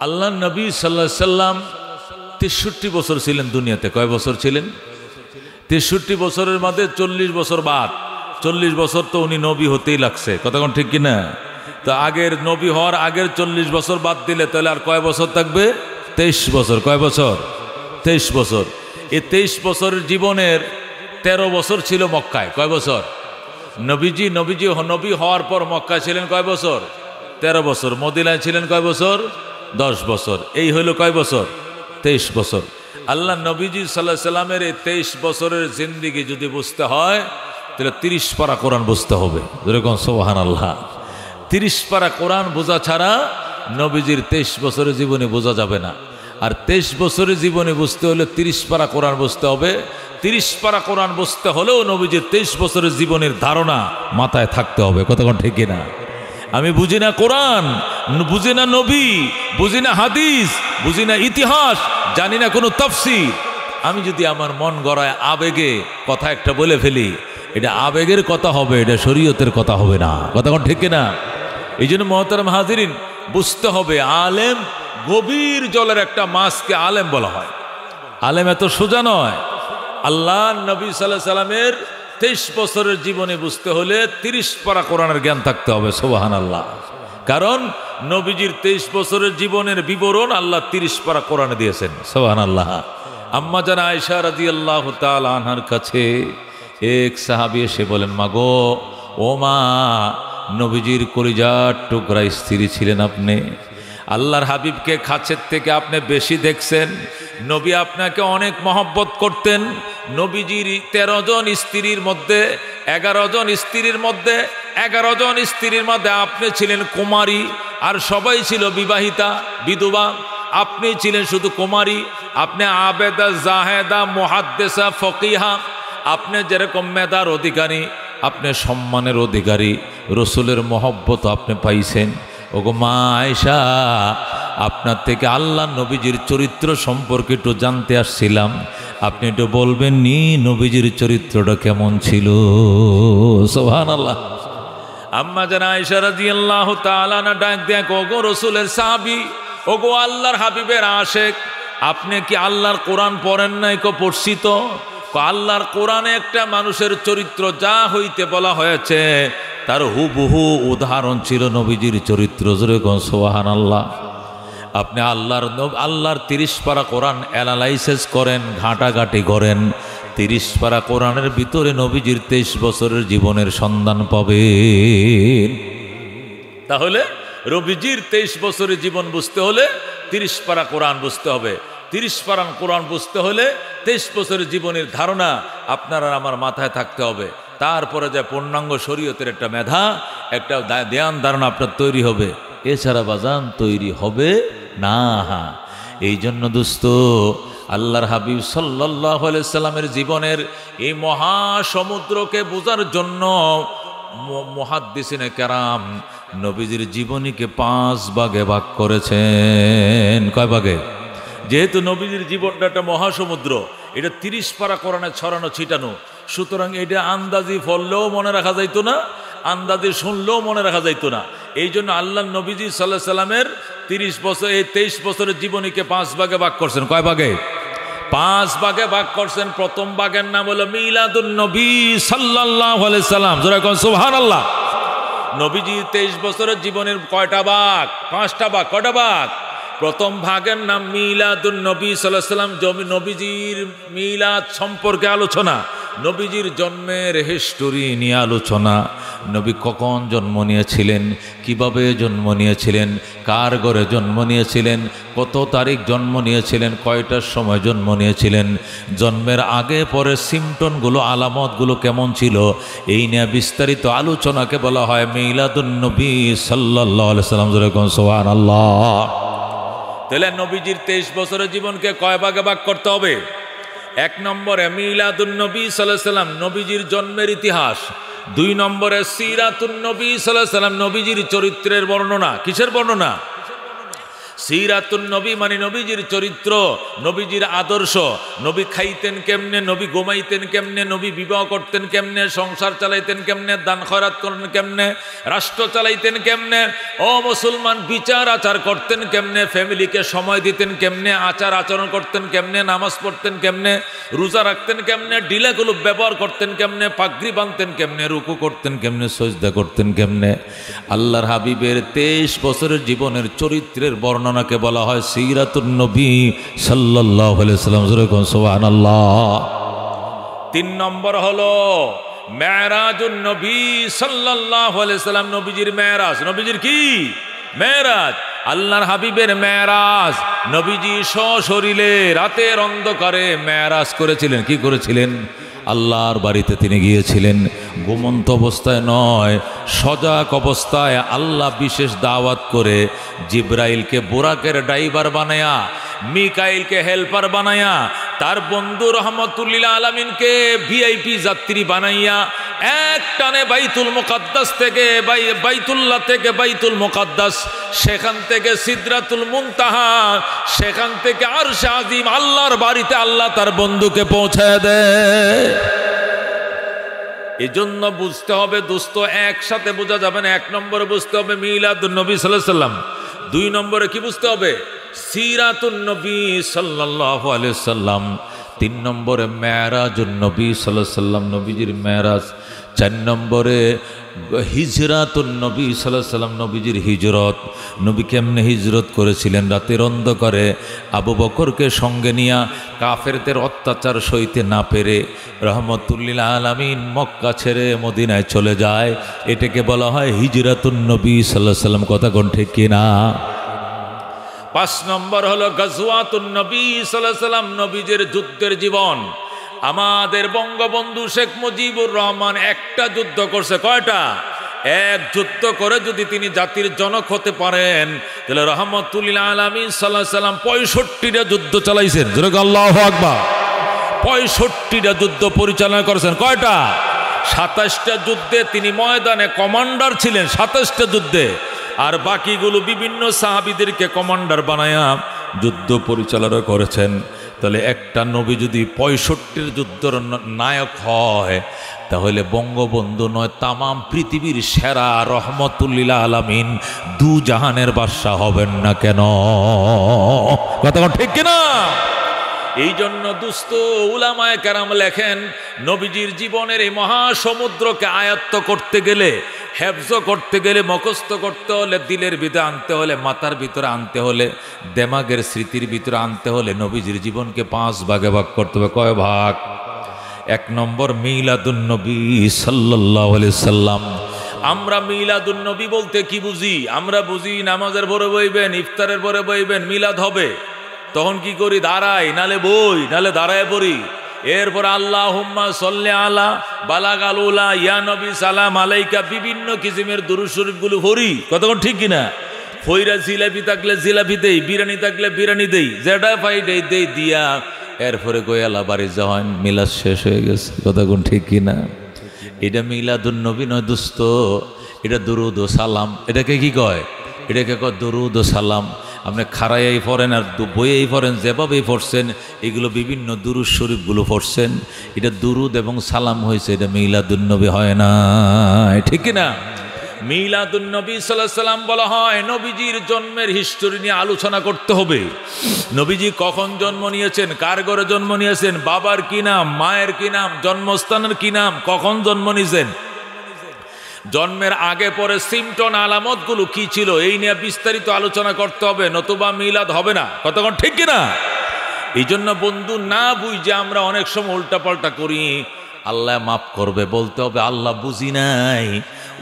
আল্লাহ নবী সাল্লাল্লাহু আলাইহি সাল্লাম ৬৩ বছর ছিলেন দুনিয়াতে। কয় বছর ছিলেন? ৬৩ বছরের মধ্যে ৪০ বছর বাদ। ৪০ বছর তো উনি নবী হতেই লাগছে, কথা কোন ঠিক কিনা? তো আগের নবী হওয়ার আগের ৪০ বছর বাদ দিলে তাহলে আর কয় বছর থাকবে? ২৩ বছর। কয় বছর? ২৩ বছর। এই ২৩ বছরের জীবনের ১৩ বছর ছিল মক্কায়। কয় বছর? নবী নবী হওয়ার পর মক্কায় ছিলেন কয় বছর? ১৩ বছর। মদিনায় ছিলেন কয় বছর? ১০ বছর। এই হইল কয় বছর? ২৩ বছর। আল্লাহ নবীজি সাল্লাল্লাহু আলাইহি সাল্লামের এই ২৩ বছরের জিন্দেগি যদি বুঝতে হয় তাহলে ৩০ পারা কোরআন বুঝতে হবে। যেরকম সুবহানাল্লাহ। ৩০ পারা কোরআন বোঝা ছাড়া নবীজির ২৩ বছরের জীবনে বোঝা যাবে না। আর ২৩ বছরের জীবনে বুঝতে হলে ৩০ পারা কোরআন বুঝতে হবে। ৩০ পারা কোরআন বুঝতে হলেও নবীজির ২৩ বছরের জীবনের ধারণা মাথায় থাকতে হবে। কতক্ষণ ঠিক না? আমি বুঝি না কোরআন, বুঝি না নবী, বুঝি না হাদিস, বুঝি না ইতিহাস, জানি না কোনো তাফসীর। আমি যদি আমার মন গড়ায় আবেগে কথা একটা বলে ফেলি, এটা আবেগের কথা হবে, এটা শরীয়তের কথা হবে না। কতক্ষণ ঠিক না? এই জন্য মুহতারাম হাজিরিন, বুঝতে হবে আলেম গভীর জলের একটা মাছকে আলেম বলা হয়। আলেম এত সোজা নয়। আল্লাহ নবী সাল্লাল্লাহু আলাইহি সাল্লামের ২৩ বছরের জীবনে বুঝতে হলে ৩০ পারা কোরআনের জ্ঞান থাকতে হবে। সুবহানাল্লাহ। কারণ নবীজির ২৩ বছরের জীবনের বিবরণ আল্লাহ ৩০ পারা কোরআনে দিয়েছেন। সুবহানাল্লাহ। আম্মা জান আয়েশা রাদিয়াল্লাহু তাআলা আনহার কাছে এক সাহাবী এসে বলেন, মাগো ও মা, নবীজির কলিজার টুকরা স্ত্রী ছিলেন আপনি। আল্লাহর হাবিবকে কাছের থেকে আপনি বেশি দেখছেন। নবী আপনাকে অনেক মহব্বত করতেন। নবীজির ১৩ জন স্ত্রীর মধ্যে ১১ জন স্ত্রীর মধ্যে ১১ জন স্ত্রীর মধ্যে আপনি ছিলেন কুমারী, আর সবাই ছিল বিবাহিতা বিধবা। আপনি ছিলেন শুধু কুমারী। আপনি আবেদা, জাহেদা, মুহাদ্দিসা, ফকিহা। আপনি যেরকম মেধার অধিকারী, আপনি সম্মানের অধিকারী, রসুলের মহব্বত আপনি পাইছেন। ওগো মা আয়েশা, আপনার থেকে আল্লাহ নবীজির চরিত্র সম্পর্কে একটু জানতে আসছিলাম। আপনি একটু বলবেন নি নবীজির চরিত্রটা কেমন ছিল? সুবহানাল্লাহ। আম্মা জান আয়েশা রাদিয়াল্লাহু তাআলা না ডাক দেয়া, ওগো রসুলের সাহাবী, ওগো আল্লাহর হাবিবের আশেক, আপনি কি আল্লাহর কোরআন পড়েন নাই? পড়ছি তো। আল্লাহর কোরআনে একটা মানুষের চরিত্র যা হইতে বলা হয়েছে তার হুবহু উদাহরণ ছিল নবীজির চরিত্র। যেরকম সুবহানাল্লাহ। আপনি আল্লাহর ৩০ পারা কোরআন অ্যানালাইসিস করেন, ঘাটাঘাটি করেন, ৩০ পারা কোরআনের ভিতরে নবীজির ২৩ বছরের জীবনের সন্ধান পাবেন। তাহলে নবীজির ২৩ বছরের জীবন বুঝতে হলে ৩০ পারা কোরআন বুঝতে হবে। ৩০ পারা কোরআন বুঝতে হলে ২৩ বছরের জীবনের ধারণা আপনার আর আমার মাথায় থাকতে হবে। তারপরে যে পূর্ণাঙ্গ শরীয়তের একটা মেধা, একটা ধ্যান ধারণা আপনার তৈরি হবে। এছাড়া বাজান তৈরি হবে না। এই জন্য দোস্ত, আল্লাহর হাবিব সাল্লাল্লাহু আলাইহি সাল্লামের জীবনের এই মহাসমুদ্রকে বোঝার জন্য মুহাদ্দিসিনে কেরাম নবীজির জীবনীকে ৫ ভাগে ভাগ করেছেন। কয় ভাগে? যেহেতু নবীজির জীবনটা একটা মহাসমুদ্র, এটা ৩০ পারা কোরআনে ছড়ানো ছিটানো, সুতরাং এটা আন্দাজি পড়লেও মনে রাখা যাইতো না, আন্দাজি শুনলেও মনে রাখা যাইতো না। এই জন্য আল্লাহ নবীজি সাল্লাল্লাহু আলাইহি সাল্লামের ৩০ বছর, এই ২৩ বছরের জীবনীকে ৫ ভাগে ভাগ করছেন। কয় ভাগে? ৫ ভাগে ভাগ করছেন। প্রথম ভাগের নাম হলো মিলাদুন নবী সাল্লাল্লাহু আলাইহি সাল্লাম। যেরকম সুবহানাল্লাহ। নবীজি ২৩ বছরের জীবনের কয়টা ভাগ? ৫টা ভাগ। কয়টা ভাগ? প্রথম ভাগের নাম মিলাদুন নবী সাল্লাল্লাহু আলাইহি সাল্লাম। নবীজির মিলাদ সম্পর্কে আলোচনা, নবীজির জন্মের হিস্টোরি নিয়ে আলোচনা। নবী কখন জন্ম নিয়েছিলেন, কিভাবে জন্ম নিয়েছিলেন, কার ঘরে জন্ম নিয়েছিলেন, কত তারিখ জন্ম নিয়েছিলেন, কয়টার সময় জন্ম নিয়েছিলেন, জন্মের আগে পরে সিমটনগুলো, আলামতগুলো কেমন ছিল, এই নিয়ে বিস্তারিত আলোচনাকে বলা হয় মিলাদুন নবী সাল্লাল্লাহু আলাইহি সাল্লাম। যেরকম সুবহানাল্লাহ। তাহলে নবীজির ২৩ বছরের জীবনকে কয় ভাগে ভাগ করতে হবে? ১ নম্বরে মিলাদুন নবী সাল্লাল্লাহু আলাইহি সাল্লাম, নবীজির জন্মের ইতিহাস। ২ নম্বরে সিরাতুন নবী সাল্লাল্লাহু আলাইহি সাল্লাম, নবীজির চরিত্রের বর্ণনা। কিসের বর্ণনা? সিরাতুন নবী মানে নবীজির চরিত্র, নবীজির আদর্শ। নবী খাইতেন কেমনে, নবী ঘুমাইতেন কেমনে, নবী বিবাহ করতেন কেমনে, সংসার চালাইতেন কেমনে, দান খয়রাত করতেন কেমনে, রাষ্ট্র চালাইতেন কেমনে, ও মুসলমান বিচার আচার করতেন কেমনে, ফ্যামিলিকে সময় দিতেন কেমনে, আচার আচরণ করতেন কেমনে, নামাজ পড়তেন কেমনে, রোজা রাখতেন কেমনে, ডিলাগুলো ব্যবহার করতেন কেমনে, পাগড়ি বাঁধতেন কেমনে, রুকু করতেন কেমনে, সজদা করতেন কেমনে। আল্লাহর হাবিবের 23 বছরের জীবনের চরিত্রের বর্ণনাকে বলা হয় সিরাতুন নবী সাল্লাল্লাহু আলাইহি সাল্লাম। সুবহানাল্লাহ। 3 নম্বর হলো মেরাজুন নবী সাল্লাল্লাহু আলাইহি সাল্লাম, নবীজির মেরাজ। নবীজির কি মেরাজ? আল্লাহর হাবিবের মেরাজ। নবীজি সশরীরে রাতের অন্ধকারে মেরাজ করেছিলেন। কি করেছিলেন? আল্লাহর বাড়িতে তিনি গিয়েছিলেন। ঘুমন্ত অবস্থায় নয়, সজাগ অবস্থায় আল্লাহ বিশেষ দাওয়াত করে জিব্রাইলকে বোরাকের ড্রাইভার বানায়া, মিকাইলকে হেল্পার বানায়া, তার বন্ধু রহমতুল্লিল আলামিনকে ভিআইপি যাত্রী বানাইয়া এক টানে বাইতুল মুকাদ্দাস থেকে বাইতুল্লাহ থেকে বাইতুল মুকাদ্দাস, সেখান থেকে সিদরাতুল মুনতাহা, সেখান থেকে আরশে আজিম, আল্লাহর বাড়িতে আল্লাহ তার বন্ধুকে পৌঁছায় দেয়। এই জন্য বুঝতে হবে দোস্ত, একসাথে বোঝা যাবে না। 1 নম্বরে বুঝতে হবে মিলাদুন নবী সাল্লাল্লাহু আলাইহি সাল্লাম। 2 নম্বরে কি বুঝতে হবে? সিরাতুন নবী সাল্লাল্লাহু আলাইহি সাল্লাম। 3 নম্বরে মেরাজুন নবী সাল্লাল্লাহু আলাইহি সাল্লাম, নবীজির মেরাজ। 4 নম্বরে হিজরাতুন নবী সাল্লাল্লাহু আলাইহি সাল্লাম, নবীজির হিজরত। নবী কেমনে হিজরত করেছিলেন? রাতের অন্ধকারে আবু বকরকে সঙ্গে নিয়া, কাফেরদের অত্যাচার সইতে না পেরে রহমতুল্লিল আলামিন মক্কা ছেড়ে মদিনায় চলে যায়। এটাকে বলা হয় হিজরাতুন নবী সাল্লাল্লাহু আলাইহি সাল্লাম। কথা কোন ঠিক কিনা? 5 নম্বর হলো গাজওয়াতুন নবী সাল্লাল্লাহু আলাইহি সাল্লাম, নবীজির যুদ্ধের জীবন। আমাদের বঙ্গবন্ধু শেখ মুজিবুর রহমান একটা যুদ্ধ করছে। কয়টা? 1 যুদ্ধ করে যদি তিনি জাতির জনক হতে পারেন, তাহলে রহমতুল্লিল আলামিন সাল্লাল্লাহু আলাইহি সাল্লাম 65টা যুদ্ধ চালাইছেন। জোরে আল্লাহু আকবার। 65টা যুদ্ধ পরিচালনা করেছেন। কয়টা? 27টা যুদ্ধে তিনি ময়দানে কমান্ডার ছিলেন। 27টা যুদ্ধে। আর বাকিগুলো বিভিন্ন সাহাবীদেরকে কমান্ডার বানায়া যুদ্ধ পরিচালনা করেছেন। তাহলে একটা নবী যদি 65 যুদ্ধের নায়ক হয়, তাহলে বঙ্গবন্ধু নয়, তামাম পৃথিবীর সেরা রহমতুল্লিল আলামিন, 2 জাহানের বাদশা হবেন না কেন? কথা ঠিক কিনা? এই জন্য দুস্থ উলামায়ে কেরাম লেখেন, নবীজির জীবনের এই মহাসমুদ্রকে আয়ত্ত করতে গেলে, হেফজ করতে গেলে, মুখস্থ করতে হলে, দিলের ভিতরে আনতে হলে, মাথার ভিতরে আনতে হলে, দেমাগের স্মৃতির ভিতরে আনতে হলে নবীজির জীবনকে 5 ভাগে ভাগ করতে হবে। কয় ভাগ? 1 নম্বর মিলাদুন নবী সাল্লাল্লাহু আলাইহি সাল্লাম। আমরা মিলাদুন নবী বলতে কি বুঝি? আমরা বুঝি নামাজের পরে বইবেন, ইফতারের পরে বইবেন, মিলাদ হবে। তখন কি করি? দাঁড়াই, নালে বই, নালে দাঁড়ায় পড়ি। এরপর আল্লাহুম্মা সাল্লি আলা বালাগাল উলা ইয়া নবী সালাম আলাইকা, বিভিন্ন কিসিমের দুরূদ শরীফগুলো পড়ি। কতক্ষণ ঠিক কিনা? ফইরা জিলাপি থাকলে জিলাপি দেই, বিরিয়ানি থাকলে বিরিয়ানি দেই, যেটা পাই দেই দিয়া এরপরে গোয়ালা বাড়ি যাওয়ান, মিলাদ শেষ হয়ে গেছে। কতক্ষণ ঠিক কিনা? এটা মিলাদুন নবী নয় দোস্ত, এটা দুরুদ ও সালাম। এটাকে কি কয়? এটাকে কয় দুরুদ ও সালাম। আপনি খাড়াইয়াই পড়েন আর বইয়েই পড়েন, যেভাবেই পড়ছেন, এগুলো বিভিন্ন দুরুদ শরীফগুলো পড়ছেন, এটা দুরুদ এবং সালাম হয়েছে, এটা মিলাদুন নবী হয় না। ঠিক কিনা? মিলাদুন নবী সাল্লাল্লাহু আলাইহি সাল্লাম বলা হয় নবীজির জন্মের হিস্টোরি নিয়ে আলোচনা করতে হবে। নবীজি কখন জন্ম নিয়েছেন, কার ঘরে জন্ম নিয়েছেন, বাবার কি নাম, মায়ের কি নাম, জন্মস্থানের কি নাম, কখন জন্ম নিয়েছেন, জন্মের আগে পরে সিমটন আলামতগুলো কি ছিল, এই নিয়ে বিস্তারিত আলোচনা করতে হবে, নতুবা মিলাদ হবে না। কতক্ষণ ঠিক কিনা? এই জন্য বন্ধু না বুঝে আমরা অনেক সময় উল্টাপাল্টা করি। আল্লাহ মাফ করবে, বলতে হবে আল্লাহ বুঝি নাই,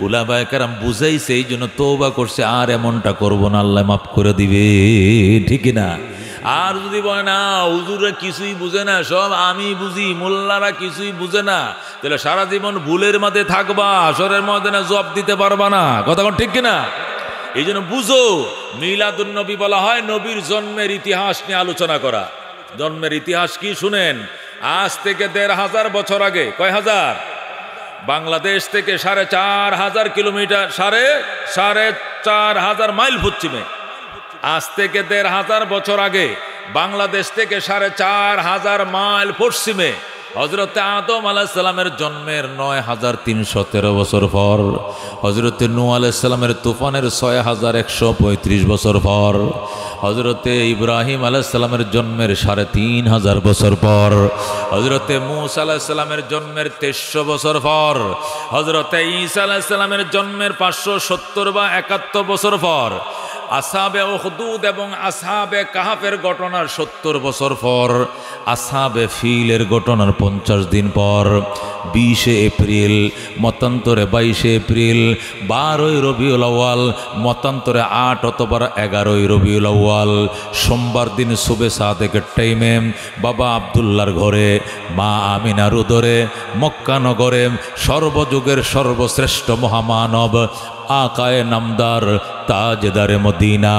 উলামায়ে কেরাম বুঝাইছে, এই জন্য তওবা করছে, আর এমনটা করব না, আল্লাহ মাফ করে দিবে। ঠিক না? আর যদি বলে না হুজুররা কিছুই বুঝে না, সব আমি বুঝি, মোল্লারা কিছুই বুঝে না, তাহলে সারা জীবন ভুলের মধ্যে থাকবা, আসরের মধ্যে না জবাব দিতে পারবা না। কথা ঠিক কিনা? এই জন্য বুঝো, মিলাদুন নবী বলা হয় নবীর জন্মের ইতিহাস নিয়ে আলোচনা করা। জন্মের ইতিহাস কি শুনেন? আজ থেকে ১৫০০ বছর আগে, কয় হাজার? বাংলাদেশ থেকে ৪৫০০ কিলোমিটার, ৪৫০০ মাইল পশ্চিমে আজ থেকে ১৫০০ বছর আগে বাংলাদেশ থেকে ৪৫০০ মাইল পশ্চিমে হযরতে আদম আলাইহিস সালামের জন্মের ৯৩১৩ বছর পর, হযরতে নূহ আলাইহিস সালামের তুফানের ৬১৩৫ বছর পর, হযরতে ইব্রাহিম আলাইহিস সালামের জন্মের ৩৫০০ বছর পর, হযরতে মূসা আলাইহিস সালামের জন্মের ২৩০০ বছর পর, হযরতে ঈসা আলাইহিস সালামের জন্মের ৫৭০ বা ৭১ বছর পর, আসহাবে উখদুদ এবং আসহাবে কাহাফের ঘটনার ৭০ বছর পর, আসহাবে ফিলের ঘটনার ৫০ দিন পর, ২০ এপ্রিল মতান্তরে ২২ এপ্রিল, ১২ রবিউল আউয়াল মতান্তরে ৮ অথবা ১১ রবিউল আউয়াল, সোমবার দিন সুবে সাদেকের টাইমে বাবা আব্দুল্লাহর ঘরে মা আমিনার উদরে মক্কা নগরে সর্বযুগের সর্বশ্রেষ্ঠ মহামানব আকায়ে নামদার তাজদারে মদিনা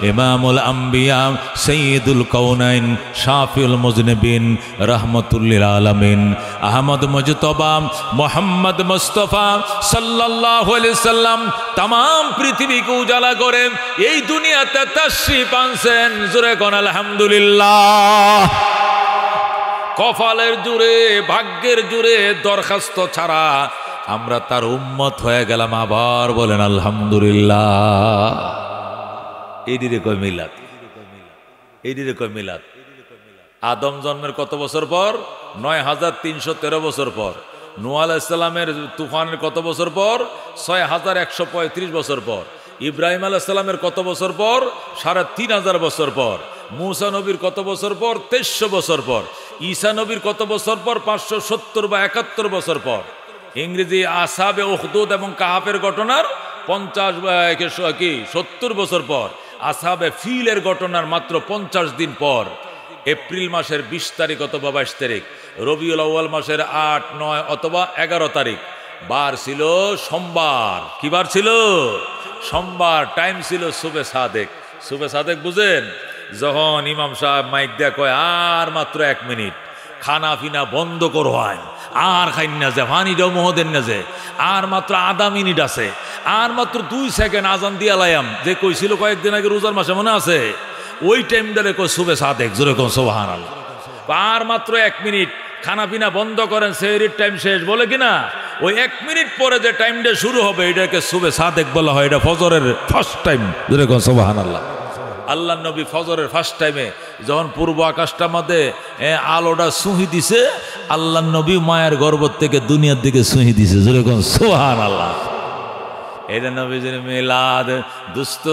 ইমামুল আম্বিয়া সৈয়দুল কাউনাইন শাফিউল মুজনিবিন রাহমাতুল্লিল আলামিন আহমদ মুজতবা মুহাম্মদ মুস্তাফা সাল্লাল্লাহু আলাইহি সাল্লাম তাম পৃথিবীকে উজালা করে এই দুনিয়াতে তাশরীফ আনছেন। জোরে কোন আলহামদুলিল্লাহ। কপালের জুড়ে ভাগ্যের জুড়ে দরখাস্ত ছাড়া আমরা তার উম্মত হয়ে গেলাম। আবার বলেন আলহামদুলিল্লাহ। এইদিরে কয় মিলাদ, এইদিরে কয় মিলাদ। আদম জন্মের কত বছর পর? ৯৩১৩ বছর পর। নূহ আলাইহিস সালামের তুফানের কত বছর পর? ৬১৩৫ বছর পর। ইব্রাহিম আলাইহিস সালামের কত বছর পর? ৩৫০০ বছর পর। মূসা নবীর কত বছর পর? ২৩০০ বছর পর। ঈসা নবীর কত বছর পর? ৫৭০ বা ৭১ বছর পর। ইংরেজি আসহাবে উখদুদ এবং কাহাফের ঘটনার ৭০ বছর পর। আসহাবে ফিলের ঘটনার মাত্র ৫০ দিন পর। এপ্রিল মাসের ২০ তারিখ অথবা ২২ তারিখ, রবিউল আউয়াল মাসের ৮, ৯ অথবা ১১ তারিখ। বার ছিল সোমবার। কি বার ছিল? সোমবার। টাইম ছিল সুবে সাদেক। সুবে সাদেক বুঝেন? যখন ইমাম সাহেব মাইক দেয়া কয় আর মাত্র ১ মিনিট, খানা পিনা বন্ধ করো হয়, আর খাইন না যে পানিটাও মহদেন না যে, আর মাত্র আধা মিনিট আছে, আর মাত্র ২ সেকেন্ড আজান দিয়া লাইয়াম, যে কইছিল কয়েকদিন আগে রোজার মাসে মনে আছে, ওই টাইম ধরে কই সুবে সাদেক। জোরে কোন সুবহানাল্লাহ। আর মাত্র ১ মিনিট, খানা পিনা বন্ধ করেন, সেহরির টাইম শেষ, বলে কিনা? ওই ১ মিনিট পরে যে টাইমটা শুরু হবে এটাকে সুবে সাদেক বলা হয়। এটা ফজরের ফার্স্ট টাইম। জোরে কোন সুবহানাল্লাহ। আল্লাহ নবী ফজরের ফার্স্ট টাইমে যখন পূর্ব আকাশটার মধ্যে আলোটা সুহি দিছে, আল্লাহ নবী মায়ের গর্ভ থেকে দুনিয়ার দিকে সুহি দিছে। যেরকম সুবহানাল্লাহ। এটা নবীজির মিলাদ। দোস্ত,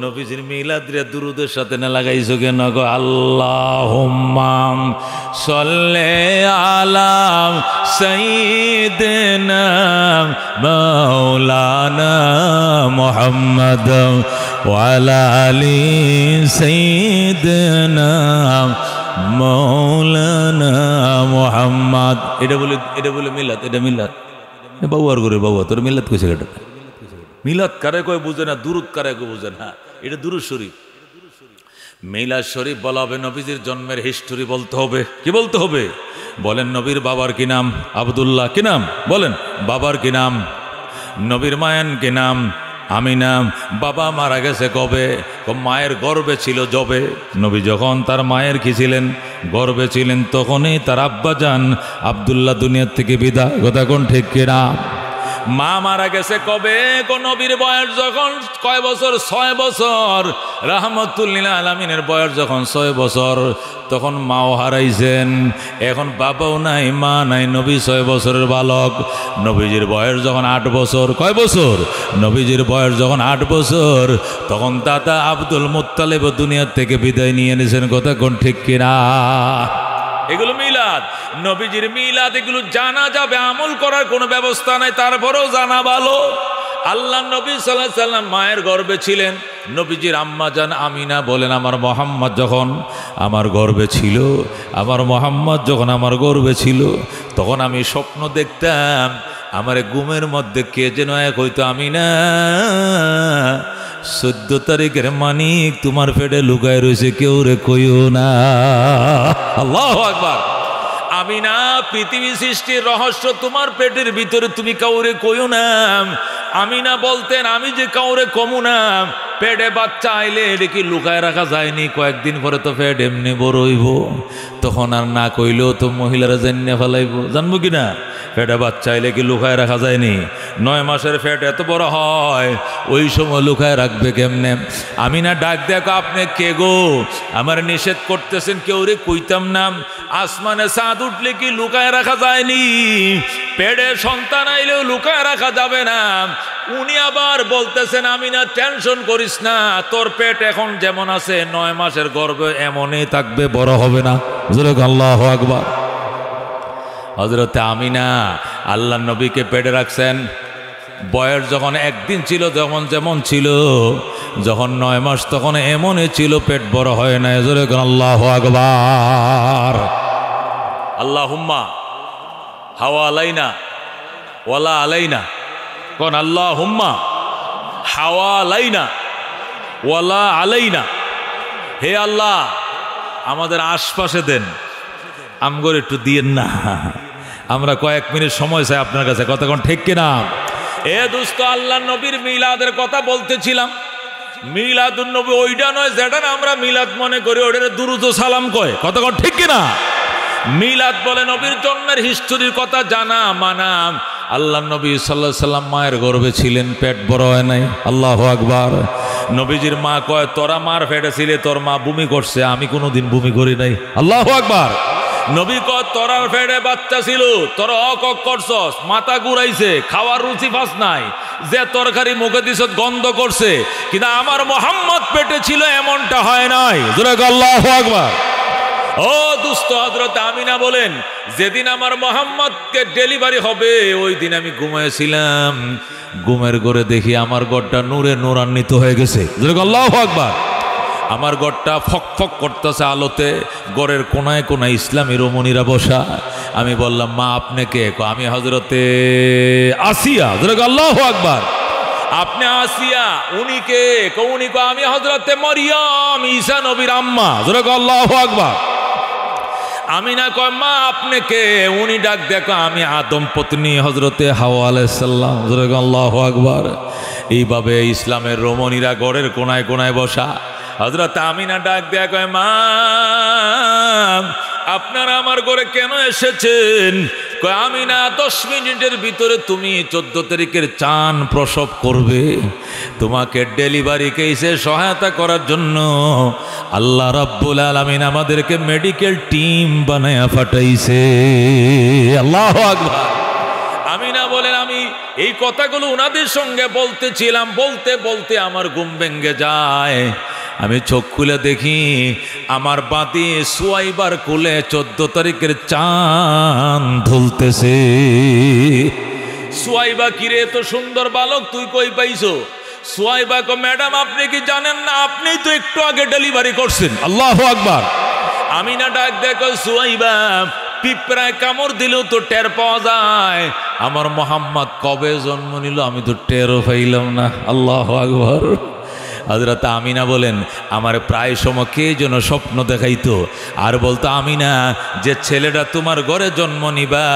নবীজির মিলাদ রে দুরুদের সাথে না লাগাইছো কেন? আল্লাহুম্মা সাল্লি আলা সাইয়্যিদিনা মাওলানা মুহাম্মদ ওয়া আলা আলি সাইয়্যিদিনা মাওলানা মুহাম্মদ। এটা বলে মিলাদ। এটা মিলাদ। বাবুয়ার করে বাবুয়া তোর মিলাদ কইছে এটা? মিলাদ কারে কয় বুঝে না, দুরুদ কারে কয় বুঝে না। এটা দুরুদ শরীফ। মিলাদ শরীফ বলা হবে, নবীজির জন্মের হিস্টোরি বলতে হবে। কি বলতে হবে? বলেন নবীর বাবার কি নাম? আব্দুল্লাহ। কি নাম? বলেন। বাবার কি নাম? নবীর মায়ের কি নাম? আমিনা। বাবা মারা গেছে কবে? মায়ের গর্ভে ছিল যবে। নবী যখন তার মায়ের কি ছিলেন? গর্ভে ছিলেন, তখনই তার আব্বা জান আব্দুল্লাহ দুনিয়ার থেকে বিদায়। কথা কোন ঠিক কিনা? মা মারা গেছে কবে? নবীর বয়স যখন কয় বছর? ৬ বছর। রাহমাতুল্লিল আলামিনের বয়স যখন ৬ বছর, তখন মাও হারাইছেন। এখন বাবাও নাই, মা নাই, নবী ৬ বছরের বালক। নবীজির বয়স যখন ৮ বছর। কয় বছর? নবীজির বয়স যখন ৮ বছর, তখন দাদা আব্দুল মুত্তালিব দুনিয়ার থেকে বিদায় নিয়ে নিয়েছেন। কথা কোন ঠিক কিনা? এগুলো মিলাদ, নবীজির মিলাদ। এগুলো জানা যাবে, আমল করার কোনো ব্যবস্থা নাই, তারপরেও জানা ভালো। আল্লাহ নবী সাল্লাল্লাহু আলাইহি সাল্লাম মায়ের গর্ভে ছিলেন। নবীজির আম্মা জান আমিনা বলেন, আমার মোহাম্মদ যখন আমার গর্ভে ছিল, আমার মোহাম্মদ যখন আমার গর্ভে ছিল, তখন আমি স্বপ্ন দেখতাম, আমার ঘুমের মধ্যে কে যেন এক হইতো, আমিনা 14 তারিখের মানিক তোমার পেটে লুকায় রয়েছে, কেউ রে কইও না। আল্লাহু আকবার। আমিনা, পৃথিবী সৃষ্টির রহস্য তোমার পেটের ভিতরে, তুমি কাউরে কইও না। আমিনা বলতেন, আমি যে কাউরে কমু না, পেটে বাচ্চা আইলে এটা কি লুকায় রাখা যায়নি? কয়েকদিন পরে তো পেট এমনি বড় হইব, তখন আর না কইলেও তো মহিলারা জানিয়ে ফেলাইব, জানবো কি না? পেটে বাচ্চা আইলে কি লুকায় রাখা যায়নি? 9 মাসের পেট এত বড় হয়, ওই সময় লুকায় রাখবে কেমনে? আমি না ডাক দেখো, আপনি কে গো? আমার নিষেধ করতেছেন, কেউ রে কইতাম না। আসমানে চাঁদ উঠলে কি লুকায় রাখা যায়নি? পেটে সন্তান আইলেও লুকায় রাখা যাবে না। উনি আবার বলতেছেন, আমি না টেনশন করিস না, তোর পেট এখন যেমন আছে 9 মাসের গর্ভে এমনই থাকবে, বড় হবে না। আল্লাহু আকবার। হযরতে আমিনা আল্লাহ নবীকে পেটে রাখছেন, বয়স যখন একদিন ছিল যখন যেমন ছিল, যখন 9 মাস তখন এমনই ছিল, পেট বড় হয় না। আল্লাহু আকবার। আল্লাহুম্মা হাওয়া আলাইনা ওয়ালা আলাইনা, কোন আল্লাহুম্মা হাওয়া আলাইনা ওয়ালা আলাইনা। হে আল্লাহ, আমাদের আশপাশে দেন, আমগর একটু দিয়েন না। আমরা কয়েক মিনিট সময় চাই আপনার কাছে, কতক্ষণ ঠিক কিনা? এ দোস্ত, আল্লাহ নবীর মিলাদের কথা বলতেছিলাম। মিলাদুন নবী ওইটা নয় যেটা আমরা মিলাদ মনে করি, ওটা দুরুদ ও সালাম কয়, কতক্ষণ ঠিক কিনা? মিলাদ বলে নবীর জন্মের হিস্টোরির কথা জানা মানা। আল্লাহ নবী সাল্লাল্লাহু আলাইহি সাল্লাম মায়ের গর্ভে ছিলেন, পেট বড় হয় নাই। আল্লাহু আকবার। নবীজির মা কয়, তোরা মার পেটে ছিলে, তোর মা বমি করছে, আমি কোনোদিন বমি করি নাই। আল্লাহু আকবার। নবী কয়, তোরার পেটে বাচ্চা ছিল, তোরা অকক করছস, মাথা ঘুরাইছে, খাওয়ার রুচি পাস নাই, যে তরকারি মুখে দিছ গন্ধ করছে, কিন্তু আমার মোহাম্মদ পেটে ছিল এমনটা হয় নাই। আল্লাহু আকবার। ও দুস্থ, হযরত আমিনা বলেন, যেদিন আমার মোহাম্মদকে ডেলিভারি হবে ওই দিন আমি ঘুমাইছিলাম, ঘুমের ঘরে দেখি আমার ঘরটা নূরে নূরান্বিত হয়ে গেছে। আল্লাহু আকবার। আমার ঘরটা ফক ফক করতেছে আলোতে, ঘরের কোনায় কোনায় ইসলামী রমণীরা বসা। আমি বললাম, মা আপনি কে? আমি হযরতে আসিয়া। আল্লাহু আকবার। আপনি আসিয়া? উনি কে? উনি কো আমি হযরতে মরিয়ম, ঈসা নবীর আম্মা। আল্লাহু আকবার। আমিনা কয়, মা আপনি কে? উনি ডাক দেখো, আমি আদম পত্নী হযরতে হাওয়া আলাইহিস সালাম। আল্লাহু আকবার। এইভাবে ইসলামের রমণীরা ঘরের কোনায় কোনায় বসা। হযরত আমিনা ডাক দেয়া কয়, মা আপনারা আমার ঘরে কেন এসেছেন? কয়, আমিনা 10 মিনিটের ভিতরে তুমি 14 তারিখের চান প্রসব করবে, তোমাকে ডেলিভারি কেসে সহায়তা করার জন্য আল্লাহ রাব্বুল আলামিন আমাদেরকে মেডিকেল টিম বানায়া পাঠাইছে। আল্লাহু আকবার। আমিনা বলেন, আমি এই কথাগুলো ওনাদের সঙ্গে বলতেছিলাম, বলতে বলতে আমার ঘুম ভেঙে যায়। আমি চোখ খুলে দেখি আমার বাতি সুয়াইবার কোলে 14 তারিখের চাঁদ ধুলতেছে। সুয়াইবা, কিরে এত সুন্দর বালক তুই কই পাইছো? সুয়াইবা কো, ম্যাডাম আপনি কি জানেন না, আপনি তো একটু আগে ডেলিভারি করছেন। আল্লাহু আকবার। আমিনা ডাক দেখো, সুয়াইবা পিঁপড়ায় কামড় দিলেও তো টের পাওয়া যায়, আমার মোহাম্মদ কবে জন্ম নিল আমি তো টেরও পাইলাম না। আল্লাহু আকবার। হযরত আমিনা বলেন, আমার প্রায় সময় কে যেন স্বপ্ন দেখাইতো আর বলতো, আমিনা যে ছেলেটা তোমার ঘরে জন্ম নিবা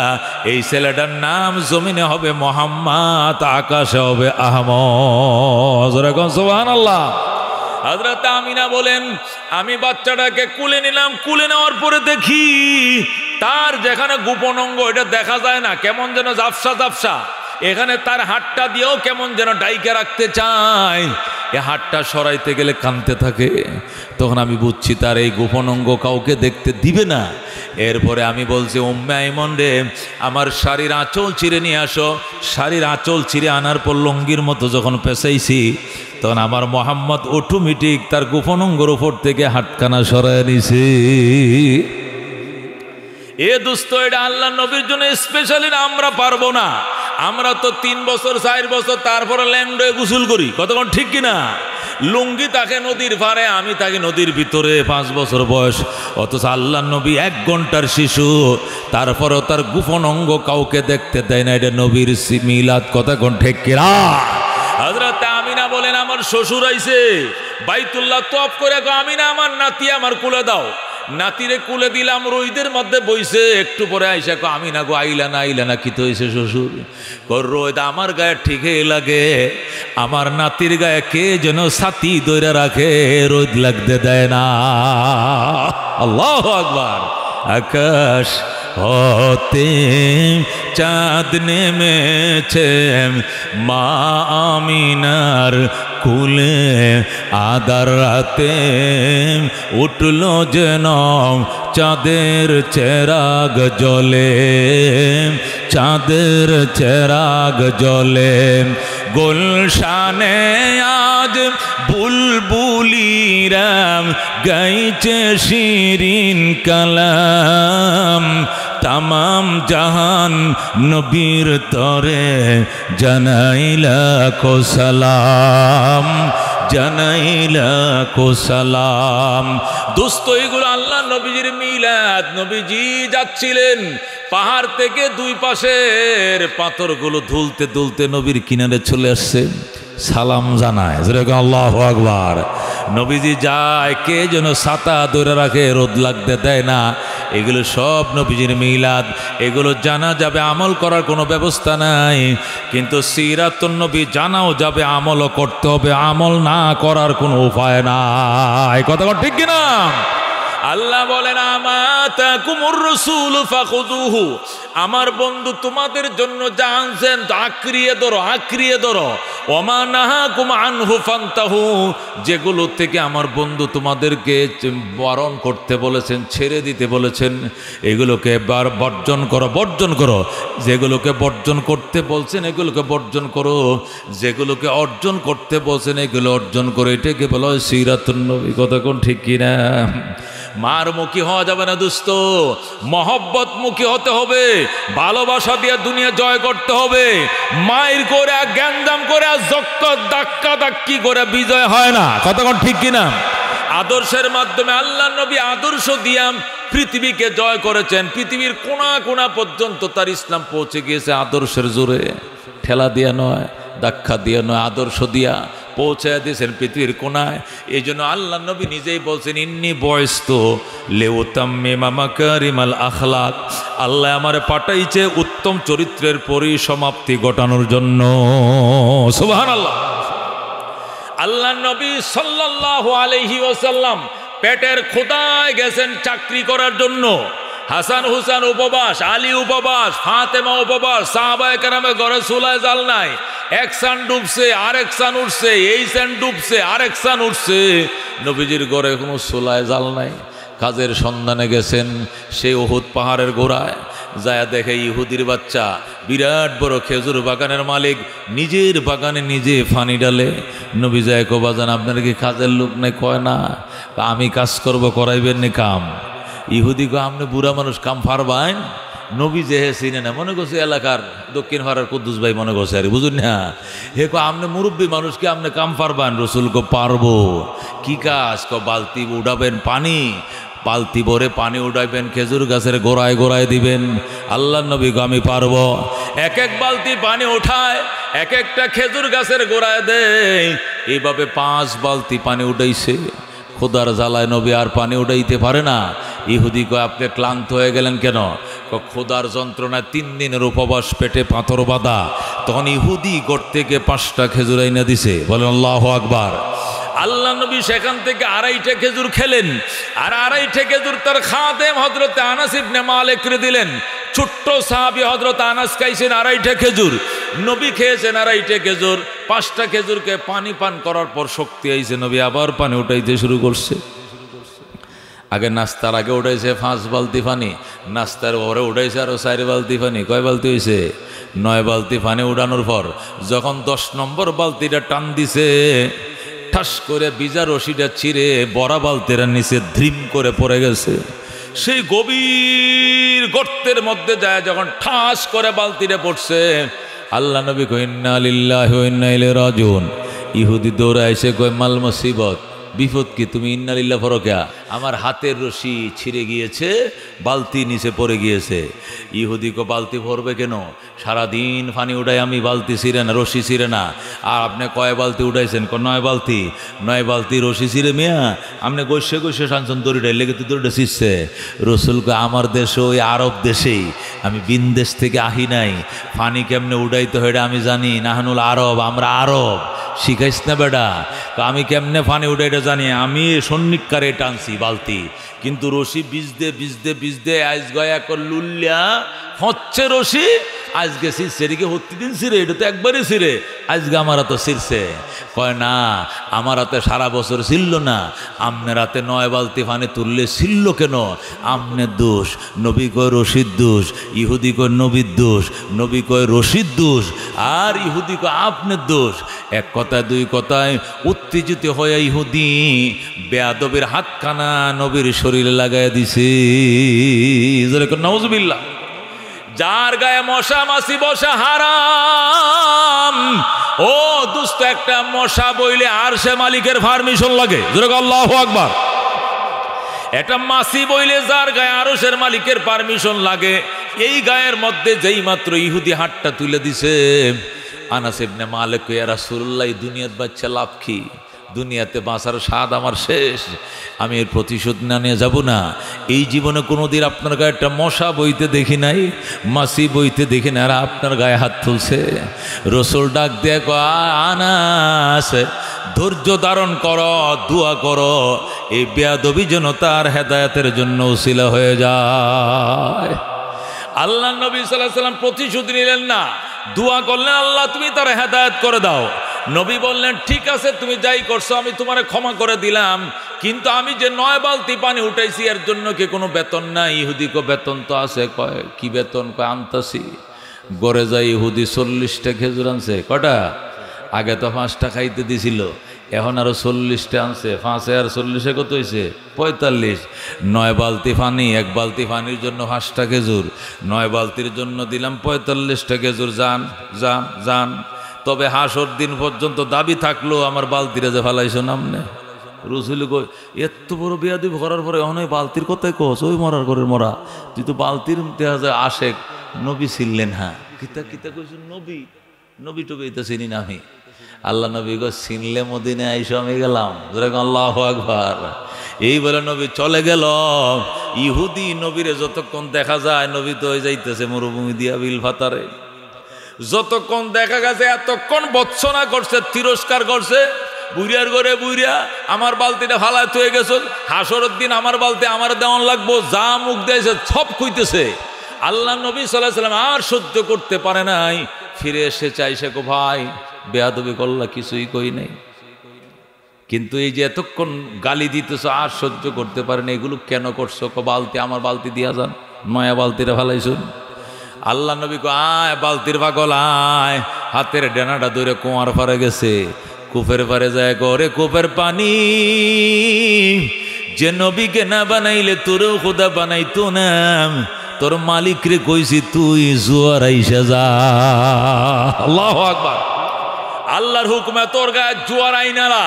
এই ছেলেটার নাম জমিনে হবে মোহাম্মদ, আকাশে হবে আহমদ। সুবহানাল্লাহ। হযরত আমিনা বলেন, আমি বাচ্চাটাকে কুলে নিলাম, কুলে নেওয়ার পরে দেখি তার যেখানে গোপন অঙ্গ এটা দেখা যায় না, কেমন যেন জাফসা জাফসা, এখানে তার হাতটা দিয়েও কেমন যেন ডাইকে রাখতে চায়, এ হাতটা সরাইতে গেলে কাঁদতে থাকে। তখন আমি বুঝছি তার এই গোপন অঙ্গ কাউকে দেখতে দিবে না। এরপরে আমি বলছি, উম্মে আইমন রে, আমার শাড়ির আঁচল চিরে নিয়ে আসো। শাড়ির আঁচল চিরে আনার পর লঙ্গির মতো যখন পেঁচাইছি, তখন আমার মোহাম্মদ অটোমেটিক তার গোপন অঙ্গের উপর থেকে হাতখানা সরাই নিছে। এ দোস্ত, এটা আল্লাহ নবীর জন্য স্পেশালি না, আমরা পারবো না। আমরা তো 3 বছর 4 বছর তারপরে ল্যান্ডে গোসল করি, কতক্ষণ ঠিক কিনা? লুঙ্গি তাকে নদীর পারে, আমি তাকে নদীর ভিতরে, 5 বছর বয়স। অথচ আল্লাহ নবী 1 ঘন্টার শিশু, তারপরেও তার গোপন অঙ্গ কাউকে দেখতে দেয় না। এটা নবীর মিলাদ, কতক্ষণ ঠিক কিনা? হযরত আমিনা বলেন, আমার শ্বশুর আইছে বাইতুল্লাহ তওয়াফ করে, আমিনা আমার নাতি আমার কুলে দাও। নাতিরে কুলে দিলাম, রোদের মধ্যে বইছে। একটু পরে আইসা কো আমি না গো, আইলা না, কি তো হয়েছে শ্বশুর? রোদ আমার গায়ে ঠিকই লাগে, আমার নাতির গায়ে কে যেন ছাতি দইরা রাখে, রোদ লাগতে দেয় না। আল্লাহু আকবার। আকাশ হতে চাঁদ নেমেছে মা আমিনার কুলে, আদার রাতে উঠল যেন চাঁদের চেরাগ জ্বলে, চাঁদের চেরাগ জ্বলে। গুলশানে আজ বুলবুলিরা গাইছে শিরিন কালাম, তামাম জাহান নবীর তরে জানাইলা কো সালাম, জানাইলা কো সালাম। দোস্ত, এগুলো আল্লাহ নবীজির মিলাদ। নবীজি যাচ্ছিলেন, পাহাড় থেকে দুই পাশের পাথরগুলো ধুলতে ধুলতে নবীর কিনারে চলে আসছে, সালাম জানায়। আল্লাহু আকবার। নবীজি যায়, কে যেন ছাতা ধরে রাখে, রোদ লাগতে দেয় না। এগুলো সব নবীজির মিলাদ। এগুলো জানা যাবে, আমল করার কোনো ব্যবস্থা নাই। কিন্তু সিরাতুন নবী জানাও যাবে, আমলও করতে হবে। আমল না করার কোনো উপায় নাই। কথা ঠিক কিনা? আল্লাহ বলেন, আমাতাকুমুর রাসূল ফাখুযুহু, আমার বন্ধু তোমাদের জন্য যা আনছেন আঁকড়িয়ে ধরো, আঁকড়িয়ে ধরো। ওমা নাহাকুম আনহু ফান্তাহু, যেগুলো থেকে আমার বন্ধু তোমাদেরকে বরণ করতে বলেছেন, ছেড়ে দিতে বলেছেন, এগুলোকে বর্জন করো, বর্জন করো। যেগুলোকে বর্জন করতে বলছেন এগুলোকে বর্জন করো, যেগুলোকে অর্জন করতে বলছেন এগুলো অর্জন করো। এটাকে বলা হয় সিরাতুন নবী। কথা কোন ঠিক কিনা? মার মুখী হওয়া যাবে না দোস্ত, মহব্বত মুখী হতে হবে, ভালোবাসা দিয়ে দুনিয়া জয় করতে হবে। মায়ের করে জ্ঞানদাম করে ধাক্কা ধাক্কি করে বিজয় হয় না। কতক্ষণ ঠিক কিনা? আদর্শের মাধ্যমে আল্লাহ নবী আদর্শ দিয়া পৃথিবীকে জয় করেছেন। পৃথিবীর কোনা কোনা পর্যন্ত তার ইসলাম পৌঁছে গিয়েছে আদর্শের জোরে, ঠেলা দিয়া নয়, ধাক্কা দিয়া নয়, আদর্শ দিয়া পৌঁছে দিয়েছেন পৃথিবীর কোনায়। এই জন্য আল্লাহ নবী নিজেই বলছেন, ইন্নি বয়স্ত লিউতাম্মিমা মাকারিমাল আখলাক, আল্লাহ আমারে পাঠাইছে উত্তম চরিত্রের পরিসমাপ্তি ঘটানোর জন্য। সুবহানাল্লাহ। আল্লাহ নবী সাল্লাল্লাহু আলাইহি ওয়াসাল্লাম পেটের খোদায় গেছেন চাকরি করার জন্য। হাসান হুসান উপবাস, আলী উপবাস, ফাতেমা উপবাস, সাহাবায়ে কেরামের ঘরে চুলায় জাল নাই। এক সান ডুবছে, আরেক সান উঠছে, এই সান ডুবছে, আরেক সান উঠছে, নবীজির ঘরে কোনো চুলায় জাল নাই। কাজের সন্ধানে গেছেন সেই উহুদ পাহাড়ের গোড়ায়, যায় দেখে ইহুদির বাচ্চা বিরাট বড় খেজুর বাগানের মালিক নিজের বাগানে নিজে পানি ডালে। নবী যায়, কো বাজান আপনার কি কাজের লোক নাই? কয় না। আমি কাজ করব, করাইবেন নি কাম? ইহুদি কো আপনি বুড়া মানুষ, কাম পারবেন? নবী যে হে চিনে না, মনে করছে এলাকার দক্ষিণ পাড়ার কুদ্দুস ভাই মনে করছে, আরে বুঝুন না। হে কো আপনি মুরব্বী মানুষ, কি আপনি কাম পারবেন? রসুল কো পারবো। কি কাজ? কো বালতি উঠাবেন পানি, বালতি ভরে পানি উঠাইবেন, খেজুর গাছের গোড়ায় গোড়ায় দিবেন। আল্লাহ নবী কো আমি পারবো। এক এক বালতি পানি উঠায়, এক একটা খেজুর গাছের গোড়ায় দেয়। এইভাবে 5 বালতি পানি উঠাইছে। খোদার জ্বালায় নবী আর পানি উঠাইতে পারে না। ইহুদি কয়, আপনি ক্লান্ত হয়ে গেলেন কেন? খোদার যন্ত্রণায় 3 দিনের উপবাস, পেটে পাথর বাঁধা। তখন ইহুদি গড় থেকে 5টা খেজুর আইনা দিছে। বলেন আল্লাহু আকবার। আল্লাহ নবী সেখান থেকে 2.5টা খেজুর খেলেন, আর 2.5টা খেজুর তার খাদেম হযরত আনাস ইবনে মালিককে দিলেন। ছোট্ট সাহাবী হযরত আনাস খাইছেন 2.5টা খেজুর, নবী খেয়েছেন 2.5টা খেজুর। 5টা খেজুরকে পানি পান করার পর শক্তি আইছে, নবী আবার পানি উঠাইতে শুরু করছে। আগে নাস্তার আগে উঠাইছে 5 বালতি পানি, নাস্তার পরে উঠাইছে আরো 4 বালতি পানি। কয় বালতি হয়েছে? 9 বালতি পানি উঠানোর পর যখন 10 নম্বর বালতিটা টান দিছে, ঠাস করে ভিজা রশিটা ছিঁড়ে বড়া বালতির নিচে ধ্রিম করে পড়ে গেছে। সেই গভীর গর্তের মধ্যে যায় যখন ঠাস করে বালতিটা পড়ছে, আল্লাহ নবী কয় ইন্না লিল্লাহি ওয়া ইন্না ইলাইহি রাজিউন। ইহুদি দৌড়াইছে, কয় মাল মুসিবত, বিপদ কি? তুমি ইন্নালিল্লাহ ফরকা। আমার হাতের রশি ছিঁড়ে গিয়েছে, বালতি নিচে পড়ে গিয়েছে। ইহুদিকে বালতি ভরবে কেন? সারাদিন পানি উঠাই আমি, বালতি ছিঁড়ে না, রশি ছিঁড়ে না। আর আপনি কয় বালতি উঠাইছেন? 9 বালতি। 9 বালতি রশি ছিঁড়ে মিয়া আপনি গৈসে গৈসে সানসন দড়িটাই লেগে তুই দড়িটা ছিঁড়ছে। রসুলকে আমার দেশে, ওই আরব দেশেই, আমি বিনদেশ থেকে আহি নাই। পানি কেমনে উঠাইতে হয় আমি জানি। নাহানুল আরব, আমরা আরব, শিখাইস না বেটা। তো আমি কেমনে পানি উঠাইটা জানি। আমি সন্নিকারে টানছি বালতি, কিন্তু রশি বিজদে আজ গয়া কর লুল্লিয়া হচ্ছে রশি। আজকে ছিঁড়ছে, এদিকে হত্তি দিন ছিঁড়ে, এটা তো একবারই ছিঁড়ে, আজকে আমার হাতে ছিঁড়ছে। কয় না, আমার হাতে সারা বছর ছিল না, আমনের হাতে 9 বালতি পানি তুললে ছিল কেন? আমনের দোষ। নবী কয় রশিদ দোষ, ইহুদি কয় নবীর দোষ, নবী কয় রশিদ দোষ, আর ইহুদি কয় আপনার দোষ। এক কথায় দুই কথায় উত্তেজিত হয়ে ইহুদি বেয়াদবের হাতখানা নবীর শরীরে লাগাই দিছে। নাউজুবিল্লাহ। যার গায়ে মশা মাছি বসা হারাম, ও দোস্ত, একটা মশা বইলে আর সে মালিকের পারমিশন লাগে। আল্লাহু আকবার। একটা মাছি বইলে যার গায়ে আরশের মালিকের পারমিশন লাগে। এই গায়ের মধ্যে যেই মাত্র ইহুদি হাতটা তুলে দিছে, আনাস ইবনে মালিক, ইয়া রাসূলুল্লাহ, দুনিয়ার বাচ্চা লাভ কি? দুনিয়াতে বাঁচার স্বাদ আমার শেষ, আমি এর প্রতিশোধ না নিয়ে যাব না। এই জীবনে কোনোদিন আপনার গায়ে একটা মশা বইতে দেখি নাই, মাছি বইতে দেখি না, আর আপনার গায়ে হাত তুলছে। রসুল ডাক দিয়ে কয়, আনাস, ধৈর্য ধারণ করো, দোয়া করো, এই বেয়াদবি যেন তার হেদায়েতের জন্য উসিলা হয়ে যায়। আল্লাহ নবী সাল্লাল্লাহু আলাইহি ওয়াসাল্লাম প্রতিশোধ নিলেন না, দোয়া করলেন, আল্লাহ তুমি তার হেদায়েত করে দাও। নবী বললেন, ঠিক আছে, তুমি যাই করছো আমি তোমারে ক্ষমা করে দিলাম, কিন্তু আমি যে 9 বালতি পানি উঠাইছি এর জন্য কি কোনো বেতন নাই? ইহুদি কো বেতন তো আছে। কয় কি বেতন? কয় আনতাছি। গড়ে যায় ইহুদি 40টা খেজুর আনছে। কটা? আগে তো 5টা খাইতে দিছিল, এখন আরো 40টা আনছে। 5 আর 40 কত হয়েছে? 45। 9 বালতি পানি, 1 বালতি পানির জন্য 5টা খেজুর, 9 বালতির জন্য দিলাম 45টা খেজুর। যান যান যান। তবে হাসর দিন পর্যন্ত দাবি থাকলো আমার বালতিরে যে ফেলাইছো নামনে। রসুল কই, এত বড় বেয়াদবি করার পরে এখন ওই বালতির কথাই কস? ওই মরার করে মরা, তুই তো বালতির দেখা যায় আশেক। নবী ছিলেন, হ্যাঁ, কিতা কিতা কইছো? নবী নবী টবি তো চিনি না আমি। আল্লাহ নবী গো, চিনলে মদিনে আইসো, আমি গেলাম। আল্লাহু আকবার। এই বলে নবী চলে গেল। ইহুদি নবীরে যতক্ষণ দেখা যায়, নবী তো হয়ে যাইতেছে মরুভূমি দিয়া বিল ফাতারে। যতক্ষণ দেখা গেছে এতক্ষণ বৎসনা করছে, তিরস্কার করছে। বুড়িয়ার ঘরে বুড়িয়া, আমার বালতিটা ফালায় হয়ে গেছে, হাসরের দিন আমার বালতি আমার দেওয়ান লাগবো, যা মুখ দিয়েছে সব খুইতেছে। আল্লাহ নবী সাল্লাল্লাহু আলাইহি ওয়াসাল্লাম আর সহ্য করতে পারে নাই, ফিরে এসে চাইছে, গো ভাই বেয়াদবি করলা, কিছুই কই নাই, কিন্তু এই যে এতক্ষণ গালি দিতেছ আর সহ্য করতে পারেন, এগুলো কেন করছো? বালতি আমার বালতি দিয়া যান, 9 বালতিটা ফালাইছুন। আল্লাহ নবী কো, আয় বালতির পাগল আয়। হাতের ডানাটা ধরে কুয়ার পারে গেছে, কূপের পারে যায়, করে কূপের পানি যে নবীকে না বানাইলে তোরও খোদা বানাইতো না। তোর মালিক রে কইছি তুই জোয়ার আইসা যা। আল্লাহু আকবার। আল্লাহর হুকুমে তোর গায়ে জোয়ার আইনালা।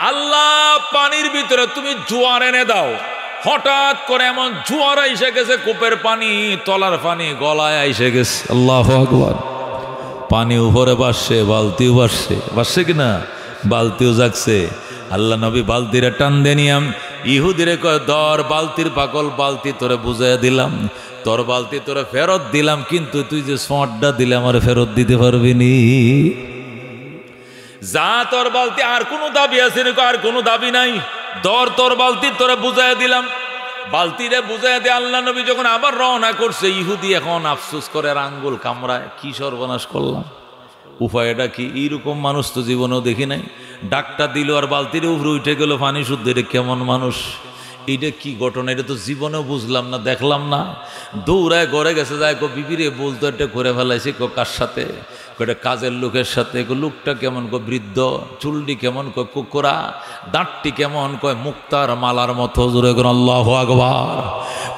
আল্লাহ পানির ভিতরে তুমি জোয়ার এনে দাও। হঠাৎ করে এমন জোয়ার আইসে গেছে, কূপের পানি, তলার পানি গলায় আইসে গেছে। আল্লাহু আকবার। পানি উপরে বাসছে, বালতিও বাসছে কিনা? বালতিও জাগছে। আল্লাহ নবী বালতিরে টান দিয়ে নিয়াম, ইহুদিরে কয়, ধর বালতির পাগল, বালতি তোরে বুঝাইয়া দিলাম, তোর বালতি তোরে ফেরত দিলাম, কিন্তু তুই যে শর্টটা দিলে আমার ফেরত দিতে পারবি নি। যা, তোর বালতি, আর কোনো দাবি আছে? আর কোনো দাবি নাই, ধর তোর বালতি তোরে বুঝাইয়া দিলাম। বালতিরে বুঝাইয়া দিয়ে আল্লাহ নবী যখন আবার রওনা করছে, ইহুদি এখন আফসোস করে, আর আঙ্গুল কামড়ায়, কি সর্বনাশ করলাম, উপায়টা কি? এইরকম মানুষ তো জীবনেও দেখি নাই। ডাকটা দিল আর বালতির উপরে উঠে গেল পানি শুদ্ধ। এটা কেমন মানুষ? এইটা কি ঘটনা? এটা তো জীবনেও বুঝলাম না, দেখলাম না। দৌড়ায় ঘরে গেছে, যায় কো বিবিরে বলতো এটা করে ফেলাইছে। কো কার সাথে? এটা কাজের লোকের সাথে। লোকটা কেমন? কো বৃদ্ধ। চুলটি কেমন? কয় কুকুরা। দাঁতটি কেমন? কয় মুক্তার মালার মতো। জোরে করে আল্লাহু আকবার।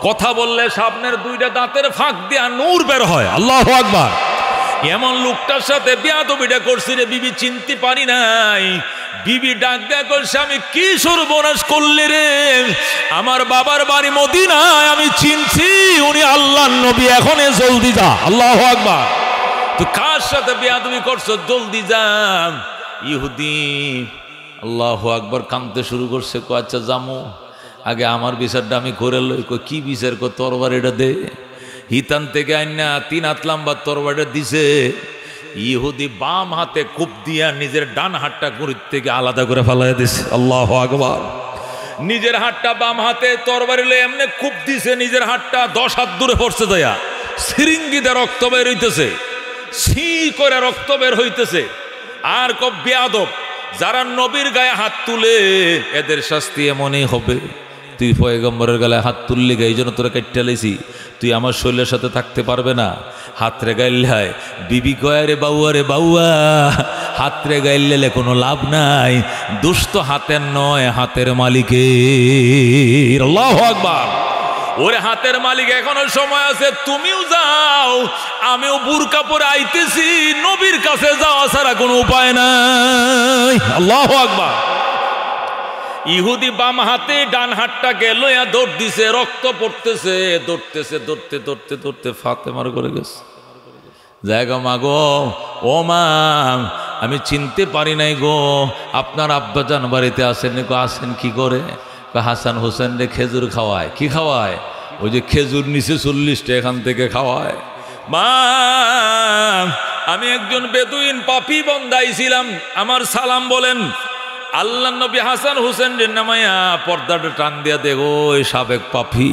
কথা বললে সামনের 2টা দাঁতের ফাঁক দিয়া নূর বের হয়। আল্লাহু আকবার। এমন লোকটার সাথে বেয়াদবিটা করছি রে বিবি, চিনতে পারি নাই। বিবি ডাক দেয়া করছে, আমি কি সর্বনাশ করলে রে, আমার বাবার বাড়ি মদিনায়, আমি চিনছি উনি আল্লাহর নবী, এখন জলদি যা। আল্লাহু আকবার। তো কার সাথে বেয়াদবি করছো, জলদি যা। ইহুদি আল্লাহু আকবার কাঁদতে শুরু করছে। আচ্ছা জামু, আগে আমার বিচারটা আমি করে লই। কি বিচার? তরবারিটা দে। হিতান থেকে আইনা 3 হাত লম্বা তরবারিটা দিছে। ইহুদি বাম হাতে কূপ দিয়া নিজের ডান হাতটা গুড়ির থেকে আলাদা করে ফেলাই দিছে। আল্লাহু আকবার। নিজের হাতটা বাম হাতে তরবারি লয়ে এমনি কূপ দিছে, নিজের হাতটা 10 হাত দূরে পড়ছে দয়া। সিরিঙ্গিতে রক্ত বের হইতেছে, ছি করে রক্ত বের হইতেছে। আর কব বেয়াদব, যারা নবীর গায়ে হাত তুলে এদের শাস্তি এমনই হবে। তুই পয়গম্বরের গায়ে হাত তুললি গে, এই জন্য তোরা কেটে লেছি। তুই আমার শরীরের সাথে থাকতে পারবে না। হাত রে গাইল্লায় বিবি কয়, রে বাউয়া রে বাউয়া, হাত রে গাইলে কোনো লাভ নাই। দোষ তো হাতের নয়, হাতের মালিকের। আল্লাহু আকবার। ওরে হাতের মালিক, এখনো সময় আছে, তুমিও যাও, আমিও বুরকা পরে আইতেছি। নবীর কাছে যাওয়া ছাড়া কোনো উপায় নাই। আল্লাহু আকবার। ইহুদি বাম হাতে ডান হাতটাকে লইয়া দৌড় দিছে, রক্ত পড়তেছে। দৌড়তেছে, দৌড়তে দৌড়তে দৌড়তে ফাতেমার ঘরে গেছে। জায়গা মা গো, ও মা, আমি চিনতে পারি নাই গো, আপনার আব্বাজান বাড়িতে আসেন? আসেন কি করে? হাসান হোসেন রে খেজুর খাওয়ায়। কি খাওয়ায়? ওই যে খেজুর নিচে 40টা এখান থেকে খাওয়ায়। মা, আমি একজন বেদুইন পাপী বন্দাইছিলাম, আমার সালাম বলেন। আল্লাহ নবী হাসান হোসেন রে নামাইয়া পর্দাটা টান দিয়া দেখো, ওই সাবেক পাপী।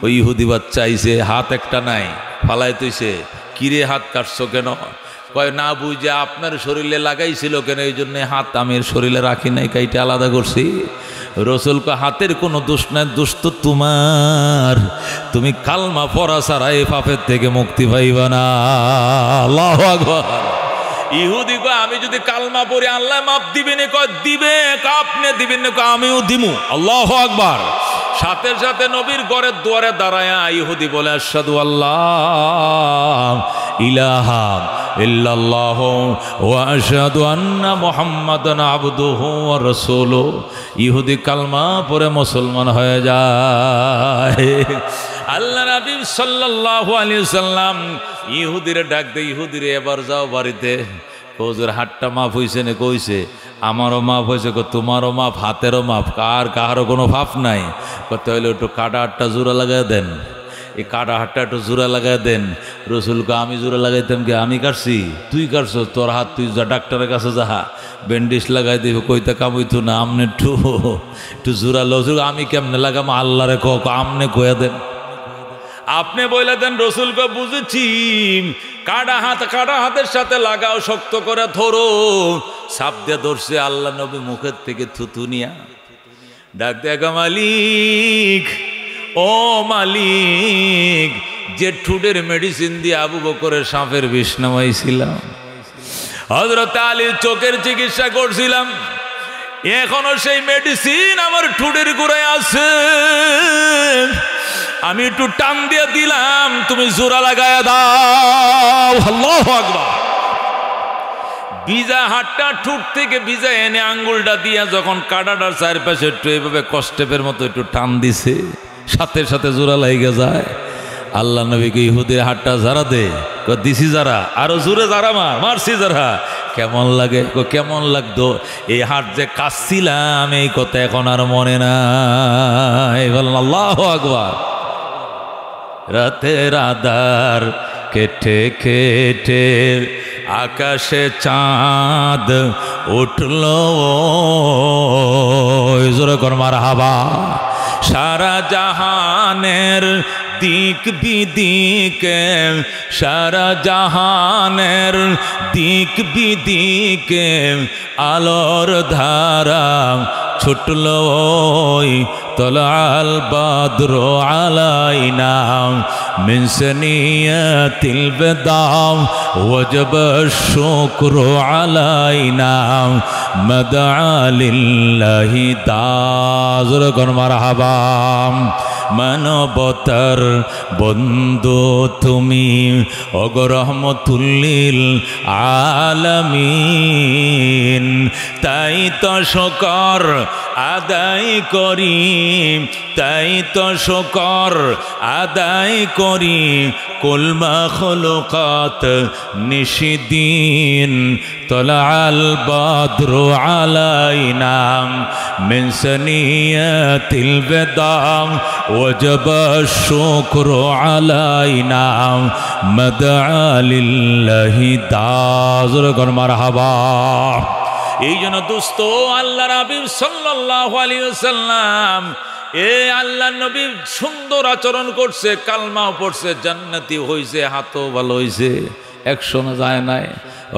ওই ইহুদি বাচ্চা আইছে, হাত একটা নাই, ফালাই তুইছে। কিরে হাত কাটছো কেন? কয় না বুঝে আপনার শরীরে লাগাইছিল কেন, এই জন্য হাত আমি শরীরে রাখি নাই, কাইটা আলাদা করছি। রসুল কয় হাতের কোনো দোষ নাই, দোষ তো তোমার। তুমি কালমা পড়া ছাড়া এই পাপের থেকে মুক্তি পাইবা না। আল্লাহু আকবার। ইহুদি কয় আমি যদি কালমা পড়ি আল্লাহ মাপ দিবেন? কয় দিবে। আপনি দিবেন না? আমিও দিমু। আল্লাহু আকবার। সাথে সাথে নবীর ঘরের দুয়ারে দাঁড়ায়া ইহুদি বলে, আশহাদু আল্লাহ ইলাহা ইল্লাল্লাহ ওয়া আশহাদু আন্না মুহাম্মাদান আবদুহু ওয়া রাসূলুহু। ইহুদি কালমা পড়ে মুসলমান হয়ে যায়। আল্লাহ নবী সাল্লাল্লাহু আলাইহি ওয়াসাল্লাম ইহুদিরে ডাক দেয়, ইহুদিরে এবার যাও বাড়িতে। হুজুর হাতটা মাফ হইছে না? কইছে আমারও মাফ হয়েছে। তোমারও মাফ, হাতেরও মাফ, কারো কোনো পাপ নাই। করতে হইলে একটু কাটা হাতটা জোড়া লাগাই দেন, এই কাটা হাতটা একটু জোড়া লাগাই দেন। রসুলকে আমি জোড়া লাগাইতাম কি? আমি কাটছি? তুই কাটছ? তোর হাত তুই যা ডাক্তারের কাছে যাহা, ব্যান্ডেজ লাগাই দিব। কইতে কামইতো না, আমনে একটু জোড়া লো। আমি কেমনে লাগাম? আল্লাহরে আমনে কয়ে দেন, আপনি বইলা দেন। রসুলকে বুঝেছি, কাটা হাতের সাথে লাগাও, শক্ত করে ধরো। সাপ দিয়ে ধরছে। আল্লাহ নবী মুখের থেকে থুতু নিয়া ডাক দেখা, মালিক, ও মালিক, যে ঠুডের মেডিসিন দিয়ে আবু বকরের সাপের বিষ নামাইছিলাম, হযরত আলীর চোখের চিকিৎসা করছিলাম, এখনো সেই মেডিসিন আমার ঠুডের গোড়ায় আছে। আমি একটু টান দিয়ে দিলাম, তুমি জোড়া লাগায়া দাও। আল্লাহু আকবার। ভিজা হাতটা ঠুট থেকে ভিজা এনে আঙ্গুলটা দিয়া যখন কাটাটার চারপাশে একটু এইভাবে কষ্টেপের মতো একটু টান দিছে, সাথে সাথে জোড়া লাগে যায়। আল্লাহ নবীকে ইহুদির হাতটা যারা দে, দিছি যারা, আরো জোরে যারা মারছি যারা। কেমন লাগে? কেমন লাগতো? এই হাত যে কাঁদছিলাম, এই কথা এখন আর মনে নাই। বলেন আল্লাহু আকবার। রাতের আধার কেটে কেটে আকাশে চাঁদ উঠল, জোরে কর মারহাবা। সারা জাহানের দিক বিদিকে, সারা জাহানের দিক বিদিকে আলোর ধারা ছুটল। তলাল বাদর আলাইনা মিন সানিয়াতিল বিদা ওয়াজব শুকরু আলাইনা মাদআ লিল্লাহি তাআলা। মারহাবা। মানবতার বন্ধু তুমি ওগো রহমতুল্লিল আলামিন। তাই তো শুকর আদায় করি, তাই তো শুকর আদায় করি, কুল মাখলুকাত নিশিদিন তলাআল বাদরু আলাইনা মিন সানিয়াতিল বিদা ওয়াজাবা শুকরু আলাইনা মাদআ লিল্লাহি তাআলা মারহাবা। এই জন্য দোস্ত আল্লাহর হাবিব সাল্লাল্লাহু আলাইহি ওয়াসাল্লাম আল্লাহ নবী সুন্দর আচরণ করছে, কালমাও পড়ছে, জান্নাতি হইছে, হাতও ভালো হইছে, 100 না যায় নাই।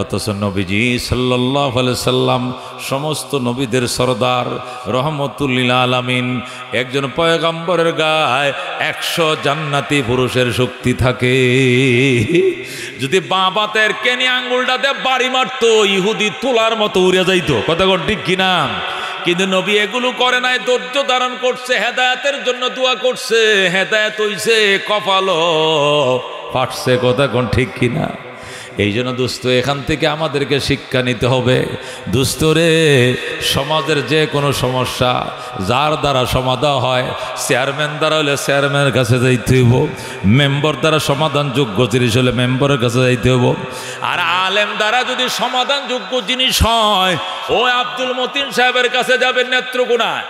অথচ নবীজি সাল্লাল্লাহু আলাইহি সাল্লাম সমস্ত নবীদের সরদার রহমতুল্লিল আলামিন, একজন পয়গম্বরের গায়ে 100 জান্নাতি পুরুষের শক্তি থাকে। যদি বাবাতের কেনি আঙ্গুলটাতে বাড়ি মারতো ইহুদি তোলার মতো উড়ে যাইতো, কথা কোন ঠিক কিনা? কিন্তু নবী এগুলো করে নাই, ধৈর্য ধারণ করছে, হেদায়েতের জন্য দোয়া করছে, হেদায়েত হইছে, কপালও ফাটছে, কথা কোন ঠিক কিনা? এই জন্য দোস্ত এখান থেকে আমাদেরকে শিক্ষা নিতে হবে। দোস্তরে সমাজের যে কোনো সমস্যা যার দ্বারা সমাধান হয়, চেয়ারম্যান দ্বারা হলে চেয়ারম্যানের কাছে যাইতে হইব, মেম্বার দ্বারা সমাধানযোগ্য জিনিস হলে মেম্বারের কাছে যাইতে হইব, আর আলেম দ্বারা যদি সমাধানযোগ্য জিনিস হয় ওই আব্দুল মতিন সাহেবের কাছে যাবেন নেত্রকোনায়,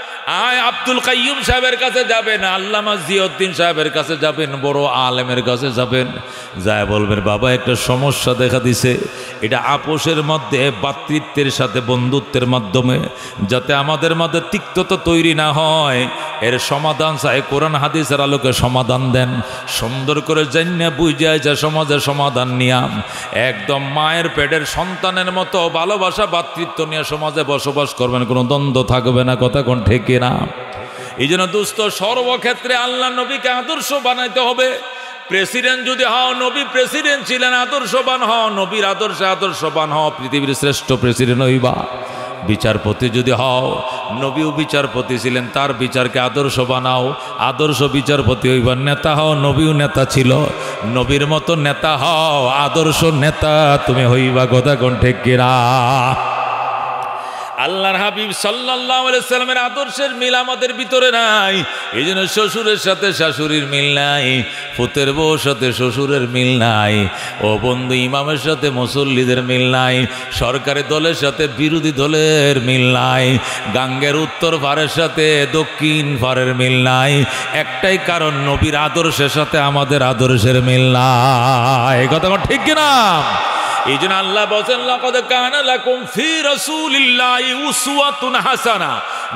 আব্দুল কাইয়ুম সাহেবের কাছে যাবেন, আল্লামা জিয়াউদ্দিন সাহেবের কাছে যাবেন, বড় আলেমের কাছে যাবেন, যায় বলবেন বাবা একটা সমস্যা দেখা দিছে, এটা আপোষের মধ্যে ভ্রাতৃত্বের সাথে বন্ধুত্বের মাধ্যমে যাতে আমাদের মধ্যে তিক্ততা তৈরি না হয় এর সমাধান চাই, কোরআন হাদিসের আলোকে সমাধান দেন। সুন্দর করে জান্না বুঝায় যে সমাজের সমাধান নিয়াম একদম মায়ের পেটের সন্তানের মতো ভালোবাসা ভ্রাতৃত্ব নিয়ে সমাজে বসবাস করবেন, কোনো দ্বন্দ্ব থাকবে না, কথা কোন ঠিক কিনা? এই জন্য দোস্ত সর্বক্ষেত্রে আল্লাহ নবীকে আদর্শ বানাইতে হবে। প্রেসিডেন্ট যদি হও, নবী প্রেসিডেন্ট ছিলেন, আদর্শবান হও, নবীর আদর্শে আদর্শবান হও, পৃথিবীর শ্রেষ্ঠ প্রেসিডেন্ট হইবা। বিচারপতি যদি হও, নবীও বিচারপতি ছিলেন, তার বিচারকে আদর্শ বানাও, আদর্শ বিচারপতি হইবা। নেতা হও, নবীও নেতা ছিল, নবীর মতো নেতা হও, আদর্শ নেতা তুমি হইবা, কথা কোন ঠিক কিনা? আল্লাহর হাবিব সাল্লাল্লাহু আলাইহি সাল্লামের আদর্শের মিল আমাদের ভিতরে নাই। এই জন্য শ্বশুরের সাথে শাশুড়ির মিল নাই, পুতের বউর সাথে শ্বশুরের মিল নাই, ও বন্ধু ইমামের সাথে মুসল্লিদের মিল নাই, সরকারি দলের সাথে বিরোধী দলের মিল নাই, গাঙ্গের উত্তর পারের সাথে দক্ষিণ পারের মিল নাই। একটাই কারণ, নবীর আদর্শের সাথে আমাদের আদর্শের মিল নাই, কথা ঠিক কিনা? এই জন্য আল্লাহ বলেন লাকাদ কানা লাকুম ফি রাসূলিল্লাহি উসওয়াতুন হাসানা,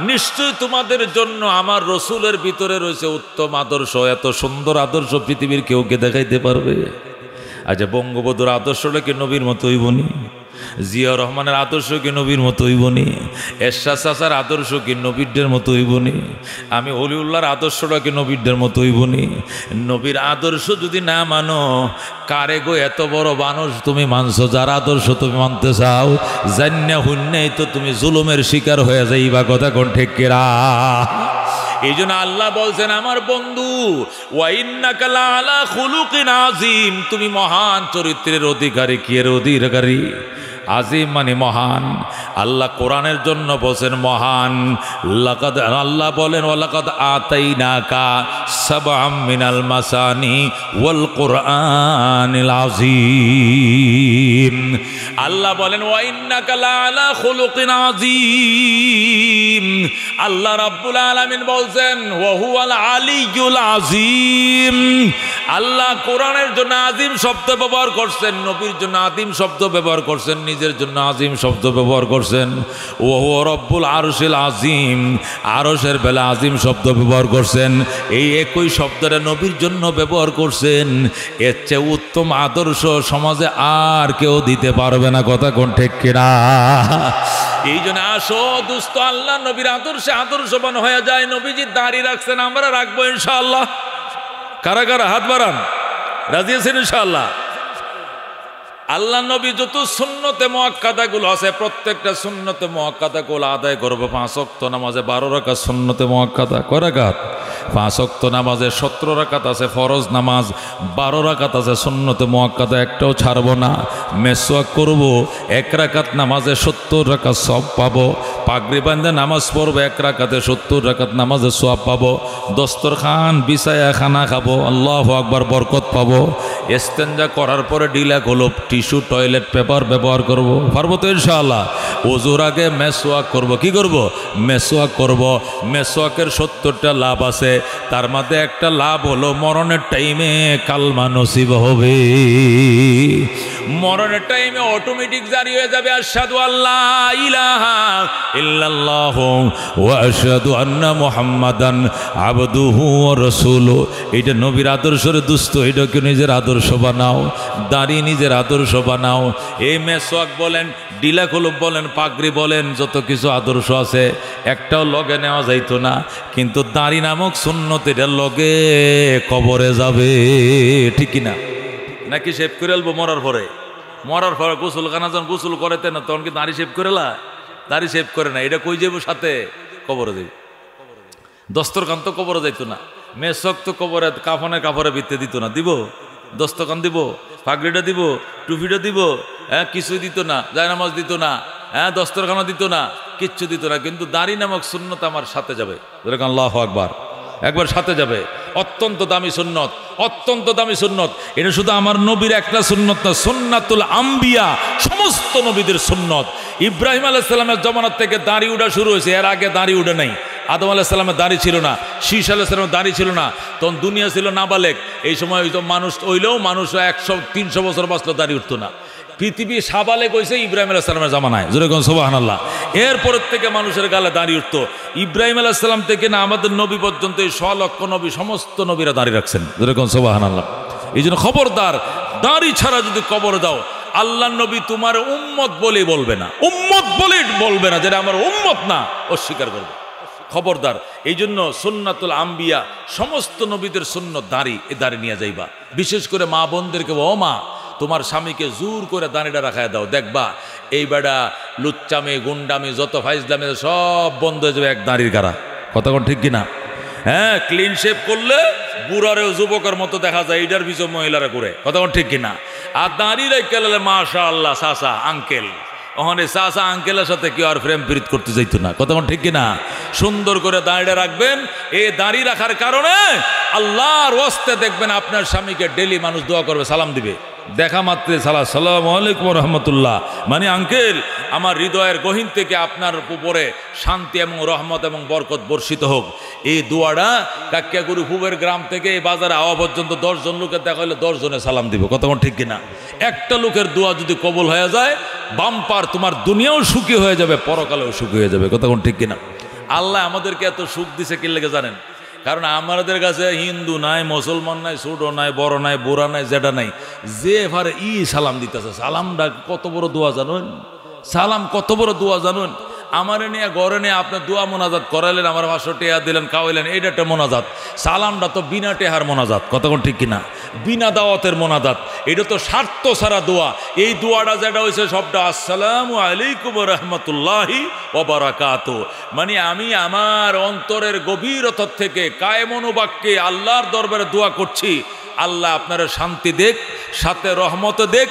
নিশ্চয় তোমাদের জন্য আমার রসুলের ভিতরে রয়েছে উত্তম আদর্শ। এত সুন্দর আদর্শ পৃথিবীর কেউ কে দেখাইতে পারবে? আচ্ছা, বঙ্গবন্ধুর আদর্শটা কি নবীর মতো হইবনি? জিয়া রহমানের আদর্শ কি নবীর মতো হইবনি? এরশাদ চাচার আদর্শ কি নবীরদের মতো হইবনি? আমি অলিউল্লাহর আদর্শটা কি নবীরদের মতো হইবনি? নবীর আদর্শ যদি না মানো, কারে গো এত বড় মানুষ তুমি মানছো, যার আদর্শ তুমি মানতে চাও, জান্না হুন্নেই তো তুমি জুলুমের শিকার হয়ে যাইবা, কথা কোন ঠিক কিনা? এই জন্য আল্লাহ বলছেন আমার বন্ধু ওয়া ইন্নাকা লাআলা খুলুকিন আযীম, তুমি মহান চরিত্রের অধিকারী। কি এর অধিকারী? আজিম মানে মহান। আল্লাহ কোরআনের জন্য বলেন মহান। লাকাদ, আল্লাহ বলেন ওয়ালাকাদ আতাইনাকা সাবআম মিনাল মাসানি ওয়াল কুরআনিল আযীম। আল্লাহ বলেন ওয়া ইন্নাকা লাআলা খুলুকিন আযীম। আল্লাহ রাব্বুল আলামিন বলছেন ওয়া হুয়াল আলিয়্যুল আযীম। আল্লাহ কোরআনের জন্য আযীম শব্দ ব্যবহার করছেন, নবীর জন্য আযীম শব্দ ব্যবহার করছেন, নিজের জন্য আযীম শব্দ ব্যবহার করছেন। ওয়া হুয়া রব্বুল আরশিল আযীম, আরশের বেলা আযীম শব্দ ব্যবহার করছেন। এই একই শব্দটা নবীর জন্য ব্যবহার করছেন। এর চেয়ে উত্তম আদর্শ সমাজে আর কেউ দিতে পারবে না, কথা কোন ঠিক কিনা? এই জন্য আসো দুস্থ আল্লাহ নবীর আদর্শে আদর্শবান হয়ে যায়। নবীজি দাড়ি রাখছেন, আমরা রাখবো ইনশাআল্লাহ। কারা কারা হাত বাড়ান, রাজি আছেন ইনশাআল্লাহ? আল্লাহ নবী যত সুন্নতে মুআক্কাদাগুলো আছে প্রত্যেকটা সুন্নতে মুআক্কাদাগুলো আদায় করবো। 5 ওয়াক্ত নামাজে 12 রাকাত সুন্নতে মুআক্কাদা, কয় রাকাত? 5 ওয়াক্ত নামাজে 17 রাকাত আছে ফরজ নামাজ, 12 রাকাত আছে সুন্নতে মুআক্কাদা, একটাও ছাড়বো না। মেসওয়াক করব, 1 রাকাত নামাজে 70 রাকাত সওয়াব পাবো। পাগড়ি বাঁধে নামাজ পড়বো, 1 রাকাতে 70 রাকাত নামাজে সওয়াব পাবো। দস্তরখান বিছায়া খানা খাবো, আল্লাহু আকবার, বরকত পাবো। ইস্তেঞ্জা করার পরে ঢিলা গোলপ টিস্যু টয়লেট পেপার ব্যবহার করব, পারবো তো ইনশাআল্লাহ। ওযুর আগে মেসওয়াক করব। কি করব? মেসওয়াক করব। মেসওয়াকের 70টা লাভ আছে, তার মধ্যে একটা লাভ হলো মরণের টাইমে কালমা নসিব হবে। মরণের টাইমে অটোমেটিক জারি হয়ে যাবে আশহাদু আল্লা ইলাহা ইল্লাল্লাহু ওয়া আশহাদু আন্না মুহাম্মাদান আবদুহু ওয়া রাসূলুহু। এটা নবীর আদর্শের দুস্থ, এটাকে নিজের আদর্শ বানাও, দাড়ি নিজের আদর্শ বানাও। এই মেসওয়াক বলেন, ডিলা কলব বলেন, পাগড়ি বলেন, যত কিছু আদর্শ আছে একটাও লগে নেওয়া যাইতো না, কিন্তু দাড়ি নামক সুন্নত এটা লগে কবরে যাবে, ঠিক কিনা? নাকি শেভ করে আলবো মরার পরে? মরার পরে গোসল খানা যখন গোসল করেতে না তখন কি দাড়ি শেভ করে? দাড়ি শেভ করে না, এটা কই যাবো সাথে? কবরে যাইব। দস্তরখান তো কবরে যাইতো না, মেসক তো কবরে কাপড়ে ভিত্তে দিত না। দিব? দস্তরখান দিব, পাগড়িটা দিব, টুপিটা দিব, হ্যাঁ কিছুই দিত না, জায়নামাজ দিত না, হ্যাঁ দস্তরখানা দিত না, কিচ্ছু দিত না, কিন্তু দাড়ি নামক সুন্নত আমার সাথে যাবে। আল্লাহু আকবার, একবার সাথে যাবে। অত্যন্ত দামি সুন্নত, অত্যন্ত দামি সুন্নত। এটা শুধু আমার নবীর একটা সুন্নত না, সুন্নাতুল আম্বিয়া, সমস্ত নবীদের সুন্নত। ইব্রাহিম আলাইহিস সালামের জমানার থেকে দাড়ি উঠা শুরু হয়েছে, এর আগে দাড়ি উঠে নাই। আদম আলাইহিস সালামের দাড়ি ছিল না, শীশ আলাইহিস সালামের দাড়ি ছিল না, তখন দুনিয়া ছিল নাবালেগ। এই সময় হয়তো মানুষ হইলেও মানুষ 100-300 বছর বাঁচলেও দাড়ি উঠতো না। পৃথিবী সাবালেগ হয়েছে ইব্রাহিম আলাইহিস সালামের জামানায়, জোরে কোন সুবহানাল্লাহ। এরপরের থেকে মানুষের গালে দাড়ি উঠতো। ইব্রাহিম আলাইহিস সালাম থেকে না আমাদের নবী পর্যন্ত এই 100 লক্ষ নবী, সমস্ত নবীরা দাড়ি রাখছেন, জোরে কোন সুবহানাল্লাহ। এই জন্য খবরদার, দাড়ি ছাড়া যদি কবরে যাও, আল্লাহ নবী তোমার উম্মত বলেই বলবে না, উম্মত বলেই বলবে না, যেটা আমার উম্মত না, অস্বীকার করবে। খবরদার। এই জন্য সুন্নাতুল আম্বিয়া, সমস্ত নবীদের সুন্নত দাড়ি, এ দাড়ি নিয়ে যাইবা। বিশেষ করে মা বোনদেরকে, ও মা তোমার স্বামীকে জোর করে দাড়িটা রাখায় দাও, দেখবা এই বেড়া লুচ্চামে গুন্ডামি যত ফাইজলামে সব বন্ধ হয়ে যাবে এক দাড়ির গাড়া। কথা কোন ঠিক কিনা? হ্যাঁ, ক্লিন শেভ করলে বুড়ারেও যুবকের মতো দেখা যায়, এটার পিছু মহিলারা করে। কথা কোন ঠিক কিনা? আর দাড়ি রেখে মাশাআল্লাহ চাচা আঙ্কেল, ওখানে চাচা আঙ্কেলের সাথে কেউ আর প্রেম প্রীত করতে যাইতো না। কথা ঠিক কিনা? সুন্দর করে দাঁড়িয়ে রাখবেন। এই দাঁড়িয়ে রাখার কারণে আল্লাহর ওয়াস্তে দেখবেন আপনার স্বামীকে ডেলি মানুষ দোয়া করবে, সালাম দিবে, দেখা মাত্রে আসসালামু আলাইকুম রহমতুল্লাহ, মানে আঙ্কেল আমার হৃদয়ের গহীন থেকে আপনার উপরে শান্তি এবং রহমত এবং বরকত বর্ষিত হোক। এই দোয়াটা কাকিয়াগুরু ফুবের গ্রাম থেকে এই বাজারে আওয়া পর্যন্ত 10 জন লোকের দেখা হলে 10 জনে সালাম দিব। কথা ঠিক কিনা? একটা লোকের দোয়া যদি কবুল হয়ে যায়, বাম্পার, তোমার দুনিয়াও সুখী হয়ে যাবে, পরকালেও সুখী হয়ে যাবে। কথা ঠিক কিনা? আল্লাহ আমাদেরকে এত সুখ দিছে কি লেগে জানেন? কারণ আমাদের কাছে হিন্দু নাই, মুসলমান নাই, ছোট নাই, বড় নাই, বুড়া নাই, যেটা নাই, যে এবারে সালাম দিতেছে, সালামটা কত বড় দোয়া জানুন, সালাম কত বড় দোয়া জানুন। আমারে নিয়ে ঘরে নিয়ে আপনার দোয়া মোনাজাত করাইলেন, আমার 500 টাকা দিলেন, খাওয়াইলেন, এইটা একটা মোনাজাত। সালামটা তো বিনা টেহার মোনাজাত। কথা ঠিক কিনা? বিনা দাওয়াতের মোনাজাত। এটা তো স্বার্থ ছাড়া দোয়া। এই দোয়াটা যেটা হয়েছে সবটা আসসালামু আলাইকুম রহমতুল্লাহি ওয়া বারাকাতুহু, মানে আমি আমার অন্তরের গভীরতা থেকে কায়মনোবাক্যে আল্লাহর দরবারে দোয়া করছি, আল্লাহ আপনার শান্তি দেখ, সাথে রহমত দেখ,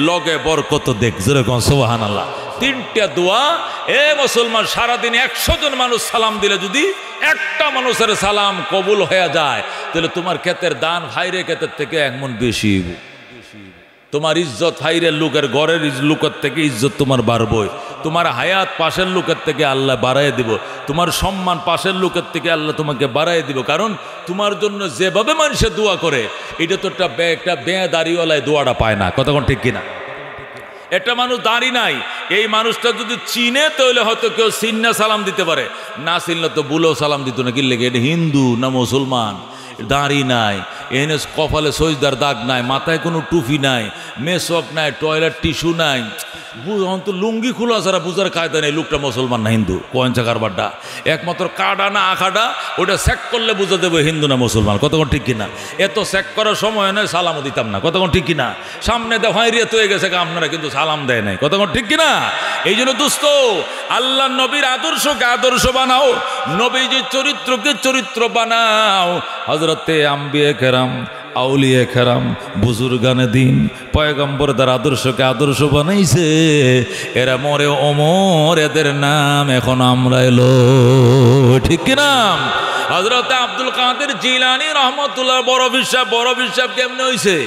লগে বরকত দেখ। যেরকম সুবহানাল্লাহ। 3টা দোয়া। এ মুসলমান, সারাদিন 100 জন মানুষ সালাম দিলে যদি একটা মানুষের সালাম কবুল হয়ে যায়, তাহলে তোমার ক্ষেতের দান ভাইরে ক্ষেতের থেকে 1 মণ বেশি। তোমার ইজ্জত ভাইরের লোকের ঘরের লোকের থেকে ইজ্জত তোমার বাড়বই। তোমার হায়াত পাশের লোকের থেকে আল্লাহ বাড়াই দিব। তোমার সম্মান পাশের লোকের থেকে আল্লাহ তোমাকে বাড়াই দিব। কারণ তোমার জন্য যেভাবে মানুষে দোয়া করে, এটা তো একটা দাড়িওয়ালায় দোয়াটা পায় না। কতক্ষণ ঠিক কিনা? একটা মানুষ দাঁড়ি নাই, এই মানুষটা যদি চিনে তাহলে হয়তো কেউ চিন্না সালাম দিতে পারে, না চিনলে তো বুলেও সালাম দিত না। কি লেগে? এটা হিন্দু না মুসলমান, দাড়ি নাই, এনে কপালে সজদার দাগ নাই, মাথায় কোনো টুপি নাই, মেসওয়াক নাই, টয়লেট টিস্যু নাই, তো লুঙ্গি খোলা ছাড়া বুঝার কায়দা নেই লোকটা মুসলমান না হিন্দু। কোয়েঞ্চা কারবারটা একমাত্র কাটা না আখাটা ওটা চেক করলে বুঝা দেবো হিন্দু না মুসলমান। কতক্ষণ ঠিক কিনা? এত চেক করার সময় নয় সালামও দিতাম না। কতক্ষণ ঠিক কিনা? সামনে দেখাইরিয়া তো হয়ে গেছে আপনারা কিন্তু সালাম দেয় নাই। কতক্ষণ ঠিক কিনা? এই জন্য দোস্ত, আল্লাহ নবীর আদর্শকে আদর্শ বানাও, নবীজির চরিত্রকে চরিত্র বানাও। হযরতে আম্বিয়া কেরাম, আউলিয়া কেরাম, বুজুর্গানে দিন, পয়গম্বর তার আদর্শকে আদর্শ বানাইছে। এরা মরে ওমর, এদের নাম এখন আমরা এলো। ঠিক কিনা? হযরতে আব্দুল কাদের জিলানী রহমতুল্লাহ বরফির সাহেব কেমনে হইছে?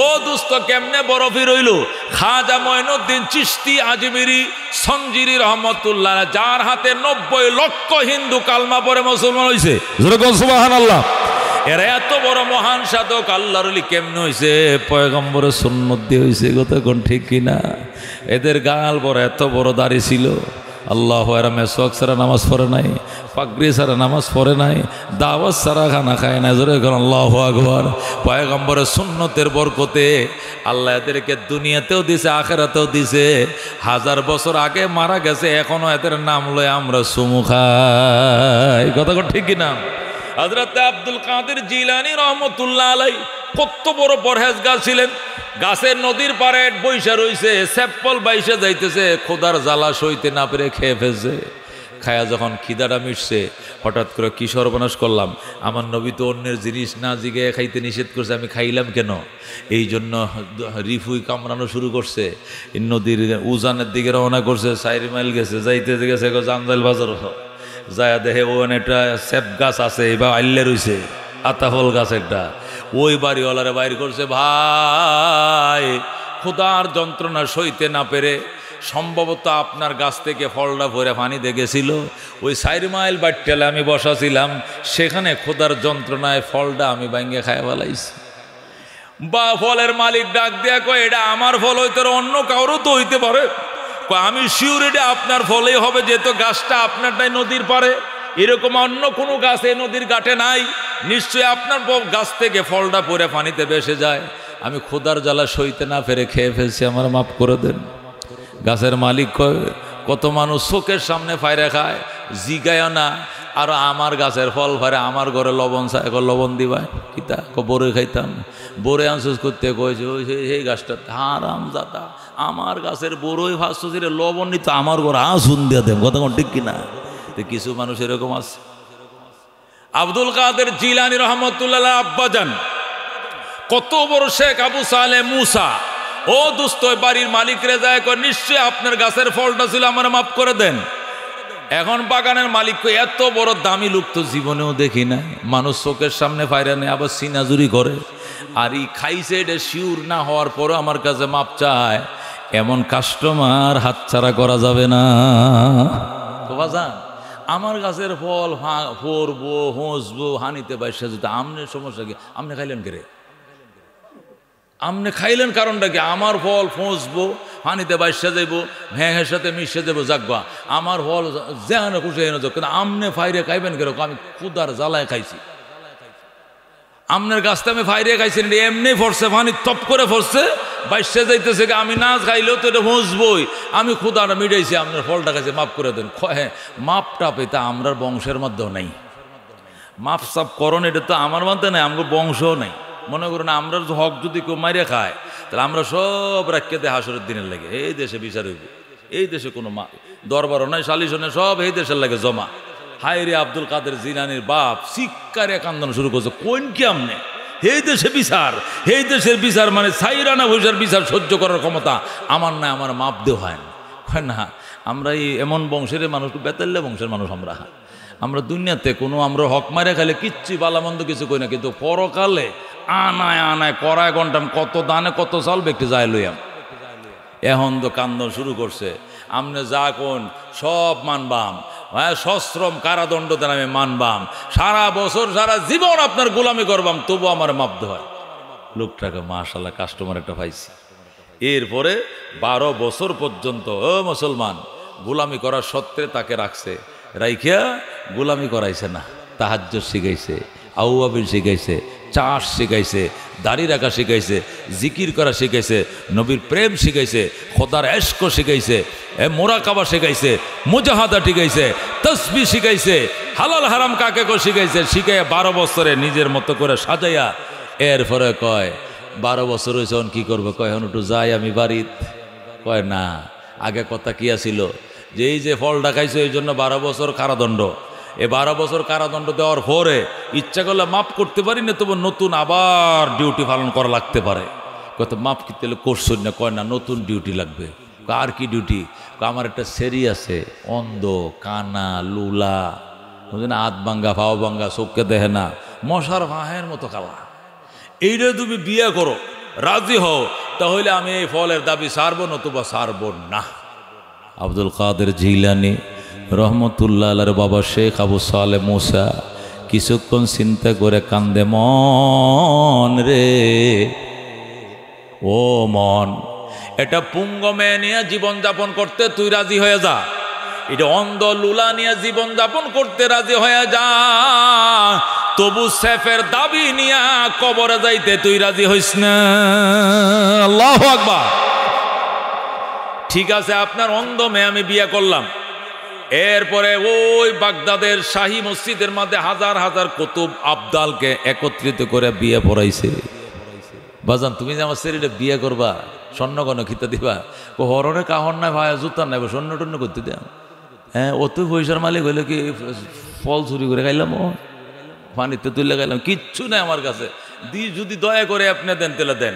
ও দোস্ত, কেমনে বরফি রইল? খাজা মঈনুদ্দিন চিশতি আজমিরি সঞ্জিরি রহমতুল্লাহ, যার হাতে 90 লক্ষ হিন্দু কালমা পড়ে মুসলমান হইছে। সুবহানাল্লাহ। এরা এত বড় মহান সাধক আল্লাহর ওলি কেমনে হইছে? পয়গম্বরের সুন্নত দিয়ে হইছে। কতক্ষণ ঠিক কিনা? এদের গাল বড়, এত বড় দাড়ি ছিল। আল্লাহ, এরা মেসওয়াক ছাড়া নামাজ পড়ে নাই, পাগড়ি ছাড়া নামাজ পড়ে নাই, দাওয়াত ছাড়া খানা খায় না। জোরে এখন আল্লাহু আকবার। পয়গম্বরের সুন্নতের বরকতে আল্লাহ এদেরকে দুনিয়াতেও দিছে, আখিরাতেও দিছে। 1000 বছর আগে মারা গেছে, এখনো এদের নাম লয়ে আমরা চুমু খাই। কতক্ষণ ঠিক কিনা? হযরত আব্দুল কাদের জিলানী রহমতুল্লাহ আলাই কত বড় পরহেজগার ছিলেন। গাছের নদীর পাড়ে বৈশা রইছে, সেপ্পল বাইশে যাইতেছে, খোদার জ্বালা সইতে না পেরে খেয়ে ফেলছে। খায়া যখন খিদাটা মিটছে, হঠাৎ করে কি সর্বনাশ করলাম, আমার নবী তো অন্যের জিনিস না জিগে খাইতে নিষেধ করছে, আমি খাইলাম কেন? এই জন্য রিফুই কামড়ানো শুরু করছে। নদীর উজানের দিকে রওনা করছে, 4 মাইল গেছে, যাইতে গেছে জামজাইল বাজার, যায় দেখে ওখানে একটা সেপ গাছ আছে, এবার আইলে রইছে আতাফল গাছ একটা। ওই বাড়িওয়ালারে বাইর করছে, ভাই খোদার যন্ত্রণা সইতে না পেরে সম্ভবত আপনার গাছ থেকে ফলটা ভরে পানি দেখেছিল, ওই 4 মাইল বাট্টালে আমি বসাছিলাম, সেখানে খোদার যন্ত্রণায় ফলটা আমি ভাঙ্গে খায় ফেলাইছি। বা ফলের মালিক ডাক দেয়া কয়, এটা আমার ফল হইতে অন্য কারো তো হইতে পারে। আমি শিওর এটা আপনার ফলেই হবে, যেহেতু গাছটা আপনারটাই নদীর পারে, এরকম অন্য কোনো গাছ এই নদীর ঘাটে নাই, নিশ্চয়ই আপনার গাছ থেকে ফলটা পরে পানিতে ভেসে যায়। আমি খোদার জ্বালা সইতে না পেরে খেয়ে ফেলছি, আমার মাফ করে দেন। গাছের মালিক কয়, কত মানুষ চোখের সামনে ফাইরে খায়, জিগায় না, আর আমার গাছের ফল ফারে আমার ঘরে লবণ চায়, লবণ দিবাই কিতা বরে খাইতাম। বরে আনসুস করতে কয়েছে, ওই সেই গাছটা হারাম জাতা, আমার গাছের বড়ই ভাসছে রে, লবণ নিত আমার ঘরে আসুন দিয়ে দেন। কথা ঠিক কিনা? কিছু মানুষ এরকম আছে। আব্দুল কাদের জিলানী রহমতুল্লাহ আব্বাজান, কত বড় শেখ আবু সালেহ মুসা, ও দোস্ত বাড়ির মালিক রে যায়, নিশ্চয়ই আপনার গাছের ফলটা ছিল, আমার মাফ করে দেন। এখন বাগানের মালিক এত বড় দামি লোক তো জীবনেও দেখি না, মানুষ চোখের সামনে ফাইরা নেই, আবার সিনাজুরি করে, আর ই খাইছে এটা শিউর না হওয়ার পরও আমার কাছে মাপ চায়। এমন কাস্টমার হাতছাড়া করা যাবে না। তো বাজান, আমার গাছের ফল ফরবো, হোঁসবো, হানিতে বাইসা যেতে আমনের সমস্যা কি? আমনে খাইলেন কে রে? আমনে খাইলেন কারণটা কি? আমার ফল ফসবো, পানিতে বাইসা যাইব, ভ্যাঁয়ের সাথে মিশে যাবো, জাগবা আমার ফল যেন খুশি এনে যাক, কিন্তু আমনে ফাইরে খাইবেন কেরকম? আমি ক্ষুদার জ্বালায় খাইছি, আমনের গাছটা আমি ফাইরে খাইছি, এমনি ফরছে, পানি টপ করে ফরছে, বাইসা যাইতেছে, আমি না খাইলেও তো এটা ফসবই, আমি ক্ষুদাটা মিটাইছি, আপনার ফলটা খাইছে, মাফ করে দেন। হ্যাঁ, মাপটা পেতে আমরার বংশের মধ্যেও নাই, মাপ সাপ করণ এটা তো আমার মধ্যে নাই, আমার বংশও নাই। মনে করুন আমরা হক যদি কেউ মারিয়া খায়, তাহলে আমরা সব রাখতে দেয় হাসরের দিনের লাগে, এই দেশে বিচার হইব, এই দেশে কোনো দরবারও নাই, সালিশও নাই, সব এই দেশের লাগে জমা। হায় রে, আব্দুল কাদের জিলানীর বাপ চিৎকারে কান্দন শুরু করছে, কোন কি আমনে এই দেশে বিচার, এই দেশের বিচার মানে সাইরানা ভৈসার বিচার সহ্য করার ক্ষমতা আমার নাই, আমার মাপ দেও হয় না। আমরা এই এমন বংশের মানুষ, বেতাল্লে বংশের মানুষ, আমরা দুনিয়াতে কোনো আমরা হক মারে খাইলে কিচ্ছু বালামন্দ কিছু কই না, কিন্তু পরকালে আনায় আনায় কড়ায় ঘন্টাম কত দানে কত চাল ব্যক্তি যায় লইয়াম। এখন তো কান্দন শুরু করছে, আমনে যা কোন সব মানবাম, হ্যাঁ সশ্রম কারাদণ্ড দেন আমি মানবাম, সারা বছর সারা জীবন আপনার গোলামি করবাম, তবু আমার মাপতে হয়। লোকটাকে মাশাআল্লাহ কাস্টমার একটা পাইছি। এরপরে 12 বছর পর্যন্ত ও মুসলমান গোলামি করার সত্ত্বে তাকে রাখছে, রাইখিয়া গোলামি করাইছে না, তাহাজ্জুদ শিখাইছে, আউয়াবিন শিখাইছে, চাষ শিখাইছে, দাড়ি রাখা শিখাইছে, জিকির করা শিখাইছে, নবীর প্রেম শিখাইছে, খোদার এশক শিখাইছে, মোরাকাবা শিখাইছে, মুজাহাদা শিখাইছে, তসবিহ শিখাইছে, হালাল হারাম কাকে কো শিখাইছে। শিখাইয়া 12 বছরে নিজের মতো করে সাজাইয়া এরপরে কয় 12 বছর হয়েছে কি করবো, কয় এখন একটু যাই আমি বাড়িত। কয় না, আগে কথা কি আছিল যে এই যে ফলটা খাইছে এই জন্য 12 বছর কারাদণ্ড। এ 12 বছর কারাদণ্ড দেওয়ার পরে ইচ্ছা করলে মাফ করতে পারি না, তবু নতুন আবার ডিউটি পালন করা লাগতে পারে। কত মাফ কি তাহলে করছেন না? কয় না, নতুন ডিউটি লাগবে। আর কি ডিউটি? আমার একটা সেরি আছে, অন্ধ, কানা, লুলা, বুঝলেন, হাত ভাঙ্গা, পাও ভাঙ্গা, চোখকে দেখে না, মশার ভাঁহের মতো কালা। এইটা তুমি বিয়ে করো, রাজি হও, তাহলে আমি এই ফলের দাবি সারবো, নতুবা সারবো না। আব্দুল কাদের জিলানী রহমতুল্লাহ আলাইহির বাবা শেখ আবু সালেহ মুসা কিছুক্ষণ চিন্তা করে কান্দে, মন রে ও মন, এটা পুঙ্গ মেয়ে নিয়ে জীবনযাপন করতে তুই রাজি হয়ে যা, এটা অন্ধ লুলা নিয়ে জীবনযাপন করতে রাজি হয়ে যা, তবু সেফের দাবি নিয়ে কবরে যাইতে তুই রাজি হইস না। আল্লাহু আকবার। ঠিক আছে, আপনার অন্ধ মেয়ে আমি বিয়ে করলাম। এরপরে ওই বাগদাদের শাহী মসজিদের মধ্যে হাজার হাজার কুতুব আবদালকে একত্রিত করে বিয়ে পড়াইছে। বাজান, তুমি যে আমার ছেলেটা বিয়ে করবা, স্বর্ণগণ খিতা দিবা, ও হরণে কাহর নাই, ভাই জুতার নাই, স্বর্ণ টন্য করতে দেন। হ্যাঁ, ও তুই পয়সার মালিক হইলে কি ফল চুরি করে খাইলাম, ও পানিতে তুলে খাইলাম, কিচ্ছু নেই আমার কাছে। যদি দয়া করে আপনি দেন তাহলে দেন।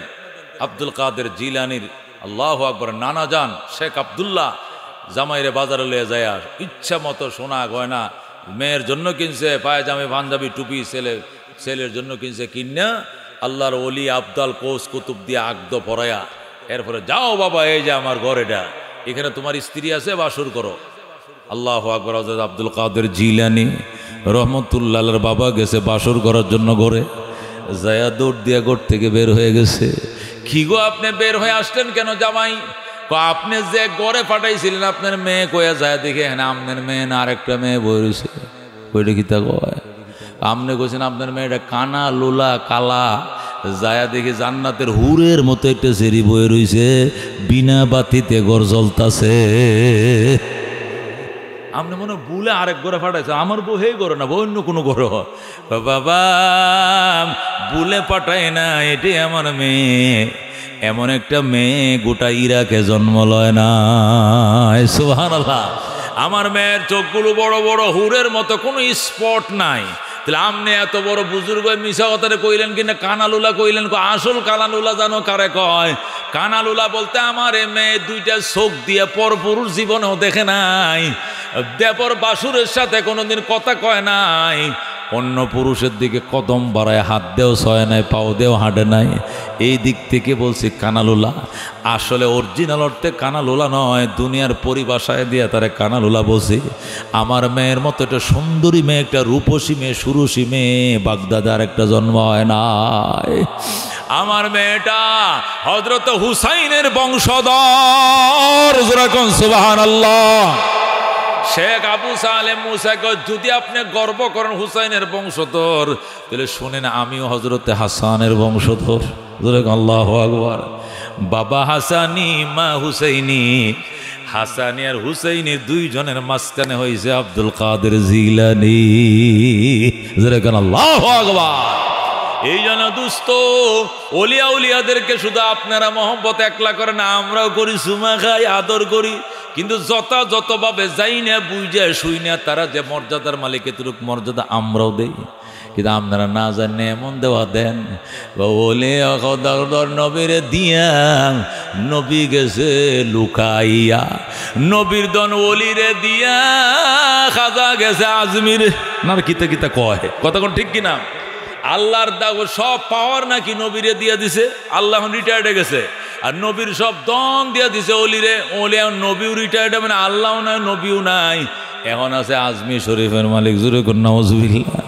আব্দুল কাদের জিলানীর আল্লাহু আকবার নানা যান শেখ আব্দুল্লাহ জামাইরে বাজারে লয়ে যায়, ইচ্ছা মতো সোনা গয়না মেয়ের জন্য কিনছে, পায়জামে পাঞ্জাবি টুপি, ছেলের জন্য কিনছে, কিনা আল্লাহর ওলি আবদাল কোষ কুতুব দিয়ে আগদ পড়ায়া, এরপরে যাও বাবা, এই যে আমার ঘর, এটা এখানে তোমার স্ত্রী আছে, বাসর করো। আল্লাহু আকবার। হযরত আব্দুল কাদের জিলানী রহমতুল্লাহ আলাইহির বাবা গেছে বাসর করার জন্য ঘরে, যায়া দৌড় দিয়া ঘর থেকে বের হয়ে গেছে। কি গো, আপনি বের হয়ে আসলেন কেন জামাই? আপনি যে গড়ে পাঠাইছিলেন আপনার মেয়ে কয়া যায়, দেখে হ্যাঁ আপনার মেয়ে না আরেকটা মেয়ে বই রয়েছে। ওইটা কি তা কয়? আপনি কইছেন আপনার মেয়েটা কানা লুলা কালা, যায়া দেখে জান্নাতের হুরের মতো একটা সেরি বয়ে রয়েছে, বিনা বাতিতে ঘর জ্বলতাছে। আপনি মনে ভুলে আরেক ঘরে পাঠাইছে, আমার বউ হে ঘরে না, বউ অন্য কোনো ঘরে। বাবা ভুলে পাঠায় না, এটাই আমার মেয়ে। এমন একটা মেয়ে গোটা ইরাকে জন্ম লয় না। সুবহানাল্লাহ। আমার মেয়ের চোখগুলো বড় বড়, হুরের মতো, কোনো স্পট নাই। তাহলে আপনি এত বড় বুজুর্গ মিশা কথাটা কইলেন কিনা কানালুলা কইলেন? আসল কানালুলা জানো কারে কয়? কানালুলা বলতে আমার এ মেয়ে দুইটা চোখ দিয়ে পরপুরুষ জীবনেও দেখে নাই, দেবর বাসুরের সাথে কোনোদিন কথা কয় নাই, অন্য পুরুষের দিকে কদম বাড়ায় হাত দেও ছয় নাই, পাও দেও হাঁটে নাই। এই দিক থেকে বলছি কানালুলা। আসলে অরিজিনাল অর্থে কানালুলা নয়, দুনিয়ার পরিভাষায় দিয়ে তারে কানালুলা বলছি। আমার মেয়ের মতো একটা সুন্দরী মেয়ে, একটা রূপসী মেয়ে, সুরসী মেয়ে বাগদাদে আর একটা জন্ম হয় নাই। আমার মেয়েটা হযরত হুসাইনের বংশধর। সুবহানাল্লাহ। শেখ আবু সালেহ মুসাকে যদি আপনি গর্ব করেন হুসাইনের বংশধর, তাহলে শুনেন আমিও হযরতে হাসানের বংশধর। আল্লাহু আকবার। বাবা হাসানি মা হুসাইনি, হাসানি আর হুসাইনি দুইজনের মাঝখানে হয়েছে আব্দুল কাদের জিলানী। আল্লাহু আকবার। এই জন্য দুস্থ ওলিয়া উলিয়াদেরকে শুধু আপনারা মহব্বত একলা করেন, আমরাও করি, সুমা খাই, আদর করি, কিন্তু যথাযথভাবে যাই না, বুঝে শুই না, তারা যে মর্যাদার মালিক এতটুক মর্যাদা আমরাও দেই। কিন্তু আপনারা না জানে এমন দেওয়া দেন, বলে নবীরে দিয়া নবী গেছে লুকাইয়া, নবীর দন ওলিরে দিয়া খাজা গেছে আজমির। না কিতা কিতা কয়, কথা কোন ঠিক কিনা? আল্লাহর দাগ সব পাওয়ার নাকি নবীরে দিয়া দিছে, আল্লাহ রিটায়ার্ডে গেছে, আর নবীর সব দন দিয়া দিছে অলিরে। অলি নবীও রিটায়ার্ড, মানে আল্লাহও নাই নবীও নাই, এখন আছে আজমি শরীফের মালিক। জুরে নাউজুবিল্লাহ।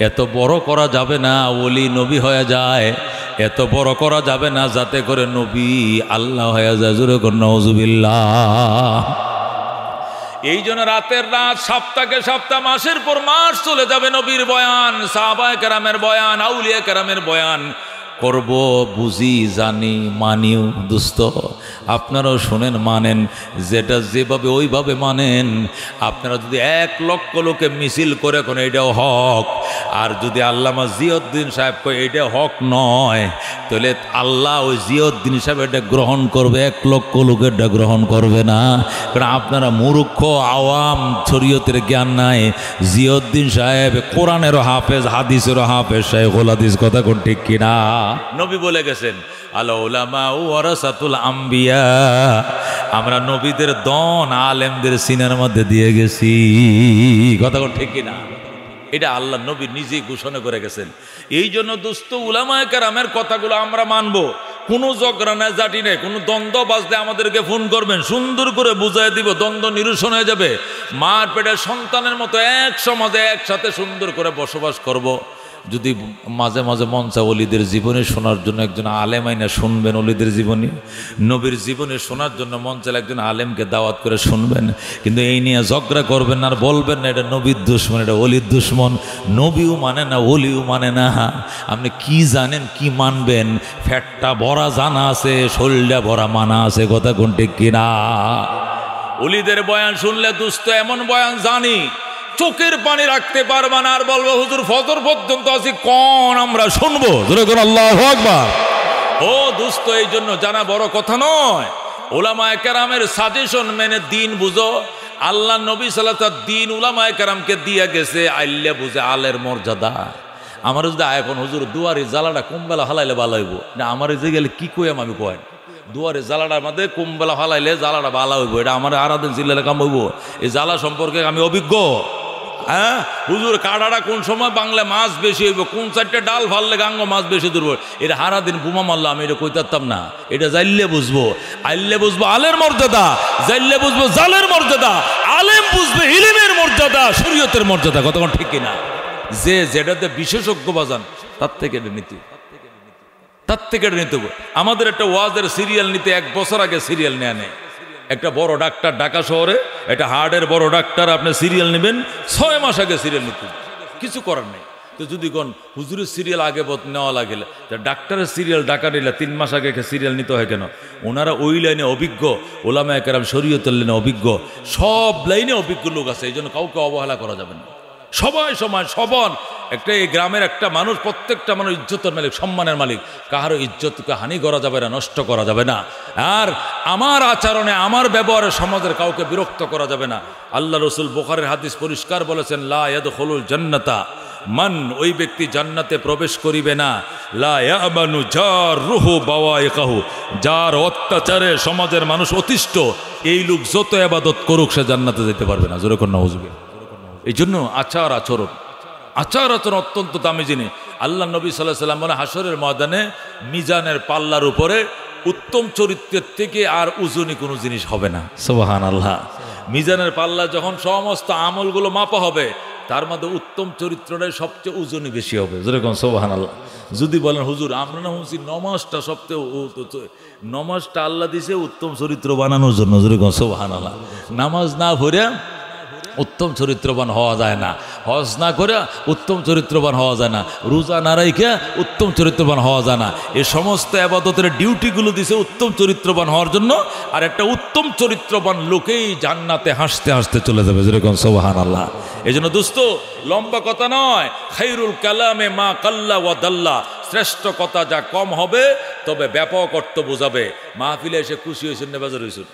এত বড় করা যাবে না অলি নবী হয়ে যায়, এত বড় করা যাবে না যাতে করে নবী আল্লাহ হয়ে যায়। জুরে নাউজুবিল্লাহ। এই জন্য রাতের রাত, সপ্তাহে সপ্তাহ, মাসের পর মাস চলে যাবে নবীর বয়ান, সাহাবায়ে কেরামের বয়ান, আউলিয়া কেরামের বয়ান করব, বুঝি, জানি, মানিও। দোস্ত আপনারাও শোনেন, মানেন, যেটা যেভাবে ওইভাবে মানেন। আপনারা যদি 1 লক্ষ লোকে মিছিল করে কোন এইটাও হক, আর যদি আল্লামা জিয়াউদ্দিন সাহেব কয় এইটা হক নয়, তাহলে আল্লাহ ওই জিয়াউদ্দিন সাহেব এটা গ্রহণ করবে, 1 লক্ষ লোকের এটা গ্রহণ করবে না। কারণ আপনারা মূর্খ, আওয়াম, শরীয়তের জ্ঞান নাই। জিয়াউদ্দিন সাহেব কোরআনেরও হাফেজ, হাদিসেরও হাফেজ, শাইখুল হাদিস। কথা কোন ঠিক কিনা? নবী বলে গেছেন আল উলামা ওয়ারাসাতুল আম্বিয়া, আমরা নবীদের দন আলেমদের সিনার মধ্যে দিয়ে গেছি। কথা কোন ঠিক কিনা? এটা আল্লাহ নবী নিজেই ঘোষণা করে গেছেন। এই জন্য দোস্ত উলামায়ে কেরামের কথাগুলো আমরা মানবো। কোনো ঝগড়া নাই, জাটি নেই, কোনো দ্বন্দ্ব বাজলে আমাদেরকে ফোন করবেন, সুন্দর করে বুঝাই দিব, দ্বন্দ্ব নিরসন হয়ে যাবে। মার পেটের সন্তানের মতো এক সমাজে একসাথে সুন্দর করে বসবাস করব। যদি মাঝে মাঝে মন চায় অলিদের জীবনে শোনার জন্য একজন আলেম আইনা শুনবেন, অলিদের জীবনী, নবীর জীবনে শোনার জন্য মন চাইলে একজন আলেমকে দাওয়াত করে শুনবেন। কিন্তু এই নিয়ে ঝগড়া করবেন না, আর বলবেন না এটা নবীর দুশ্মন, এটা অলির দুশ্মন। নবীও মানে না, অলিও মানে না। আপনি কি জানেন, কি মানবেন? ফ্যাটটা ভরা জানা আছে, শরীরটা ভরা মানা আছে। কথা কোন ঠিক কিনা? অলিদের বয়ান শুনলে দুস্থ এমন বয়ান জানি, চোখের পানি রাখতে পারবা না, আর বলবো হুজুর ফজর পর্যন্ত আছি, কোন আমরা শুনবো। আল্লাহু আকবার। ও দোস্ত, এই জন্য জানা বড় কথা নয়। উলামায়ে কেরামের সাজেশন মেনে দিন বুঝো। আল্লাহ নবী সাল্লাল্লাহু আলাইহি ওয়াসাল্লাম দিন উলামায়ে কেরামকে দিয়া গেছে, আইল্লা বুঝে আলের মর্যাদা। আমার যদি এখন হুজুর দুয়ারে জ্বালাটা কুমবেলা হালাইলে ভালো হইব না, আমার যে গেলে কি কইম আমি কয় দুয়ারে জ্বালাটার মধ্যে কুমবেলা হালাইলে জ্বালাটা ভালো হইব, এটা আমার আরাধন জিল্লালে কাম হইব। এই জ্বালা সম্পর্কে আমি অভিজ্ঞ। হ্যাঁ হুজুর, কাটাটা কোন সময় বাংলা মাছ বেশি হইব, কোন 4টে ডাল ফাললে গাঙ্গ মাছ বেশি ধরবো, এটা হারা দিন বোমা মারলাম, আমি এটা কইতাম না। এটা জাইলে বুঝবো, আইলে বুঝবো আলের মর্যাদা, জাইলে বুঝবো জালের মর্যাদা, আলেম বুঝবে ইলমের মর্যাদা, শরীয়তের মর্যাদা। কতক্ষণ ঠিক কিনা? যে যেটাতে বিশেষজ্ঞ বাজান তার থেকে এটা নিতে, তার থেকে এটা নিতে। আমাদের একটা ওয়াজের সিরিয়াল নিতে 1 বছর আগে সিরিয়াল নেয়া নেই। একটা বড় ডাক্তার ঢাকা শহরে, একটা হার্টের বড় ডাক্তার, আপনি সিরিয়াল নেবেন 6 মাস আগে সিরিয়াল নিতে, কিছু করার নেই। তো যদি কোন হুজুরের সিরিয়াল আগে নেওয়া লাগে, ডাক্তারের সিরিয়াল ঢাকা নিলে 3 মাস আগে সিরিয়াল নিতে হয় কেন? ওনারা ওই লাইনে অভিজ্ঞ, উলামায়ে কেরাম শরীয়তের লাইনে অভিজ্ঞ, সব লাইনে অভিজ্ঞ লোক আছে। এই জন্য কাউকে অবহেলা করা যাবে না। সবাই সমান, সবন একটা এই গ্রামের একটা মানুষ, প্রত্যেকটা মানুষ ইজ্জতের মালিক, সম্মানের মালিক। কাহারও ইজ্জতকে হানি করা যাবে না, নষ্ট করা যাবে না। আর আমার আচরণে, আমার ব্যবহারে সমাজের কাউকে বিরক্ত করা যাবে না। আল্লাহ রসুল বুখারীর হাদিস পরিষ্কার বলেছেন, লা ইয়াদখুলুল জান্নাতা মান, ওই ব্যক্তি জান্নাতে প্রবেশ করিবে না, লা ইয়ামানু জাররুহু বাওয়াইকাহু, যার অত্যাচারে সমাজের মানুষ অতিষ্ঠ, এই লোক যত ইবাদত করুক সে জান্নাতে যেতে পারবে না। জোরে কোন নাউজুবিল্লাহ। এই জন্য আচার আচরণ অত্যন্ত দামি জিনিস। আল্লাহ নবী সাল্লাল্লাহু আলাইহি ওয়াসাল্লাম বলে, হাসরের ময়দানে মিজানের পাল্লার উপরে উত্তম চরিত্রের থেকে আর উজুনি কোনো জিনিস হবে না। সুবহানাল্লাহ। মিজানের পাল্লা যখন সমস্ত আমলগুলো মাপা হবে, তার মধ্যে উত্তম চরিত্রটাই সবচেয়ে ওজনই বেশি হবে। যেরকম সুবহানাল্লাহ। যদি বলেন হুজুর আমরা না শুনছি নমাজটা সবচেয়ে, নমাজটা আল্লাহ দিছে উত্তম চরিত্র বানানোর জন্য। যেরকম সুবহানাল্লাহ। নামাজ না পড়ে উত্তম চরিত্রবান হওয়া যায় না, হজ না করে উত্তম চরিত্রবান হওয়া যায় না, রোজা না রাইখে উত্তম চরিত্রবান হওয়া যায় না। এই সমস্ত ইবাদতের ডিউটিগুলো দিছে উত্তম চরিত্রবান হওয়ার জন্য। আর একটা উত্তম চরিত্রবান লোকেই জান্নাতে হাসতে হাসতে চলে যাবে। যেরকম সুবহানাল্লাহ। এই জন্য দোস্ত, লম্বা কথা নয়, খায়রুল কালামে মা কাল্লা ওয়া দাল্লা, শ্রেষ্ঠ কথা যা কম হবে তবে ব্যাপক অর্থ বোঝাবে। মাহফিলে এসে খুশি হয়েছেন না বেজার হয়েছেন?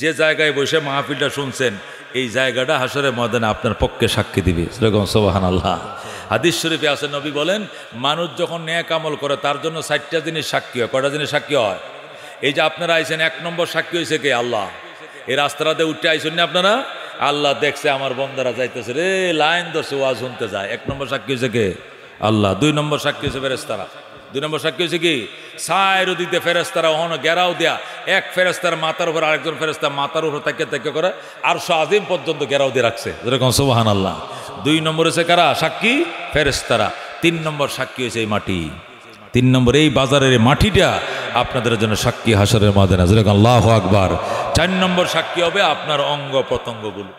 যে জায়গায় বসে মাহফিলটা শুনছেন, এই জায়গাটা হাসরের ময়দানে আপনার পক্ষে সাক্ষী দিবে। সেরকম সুবহানাল্লাহ। হাদিস শরীফে আছে, নবী বলেন, মানুষ যখন নেক আমল করে তার জন্য 4টা জিনিস সাক্ষী হয়। কয়টা জিনিস সাক্ষী হয়? এই যে আপনারা আইছেন, 1 নম্বর সাক্ষী হয়েছে কে? আল্লাহ। এই রাস্তাটাতে উঠে আইছেন না আপনারা, আল্লাহ দেখছে আমার বন্দারা যাইতেছে রে, লাইন ধরছে ওয়াজ শুনতে যায়। 1 নম্বর সাক্ষী হয়েছে কে? আল্লাহ। 2 নম্বর সাক্ষী হয়েছে ফেরেশতারা। 2 নম্বর সাক্ষী হয়েছে কি? সাইরো দিতে ফেরেশতারা ওহনো গেরাও দেয়া, এক ফেরেশতার মাথার উপর আরেকজন ফেরেশতা মাথার উপর তাকে করে আরশ আজিম পর্যন্ত গেরাও দিয়ে রাখছে। যেরকম সুবহানাল্লাহ। 2 নম্বর হয়েছে কারা সাক্ষী? ফেরেশতারা। 3 নম্বর সাক্ষী হয়েছে এই মাটি। 3 নম্বর, এই বাজারের মাটিটা আপনাদের জন্য সাক্ষী হাসরের ময়দানে। আল্লাহু আকবার। 4 নম্বর সাক্ষী হবে আপনার অঙ্গ প্রত্যঙ্গগুলো।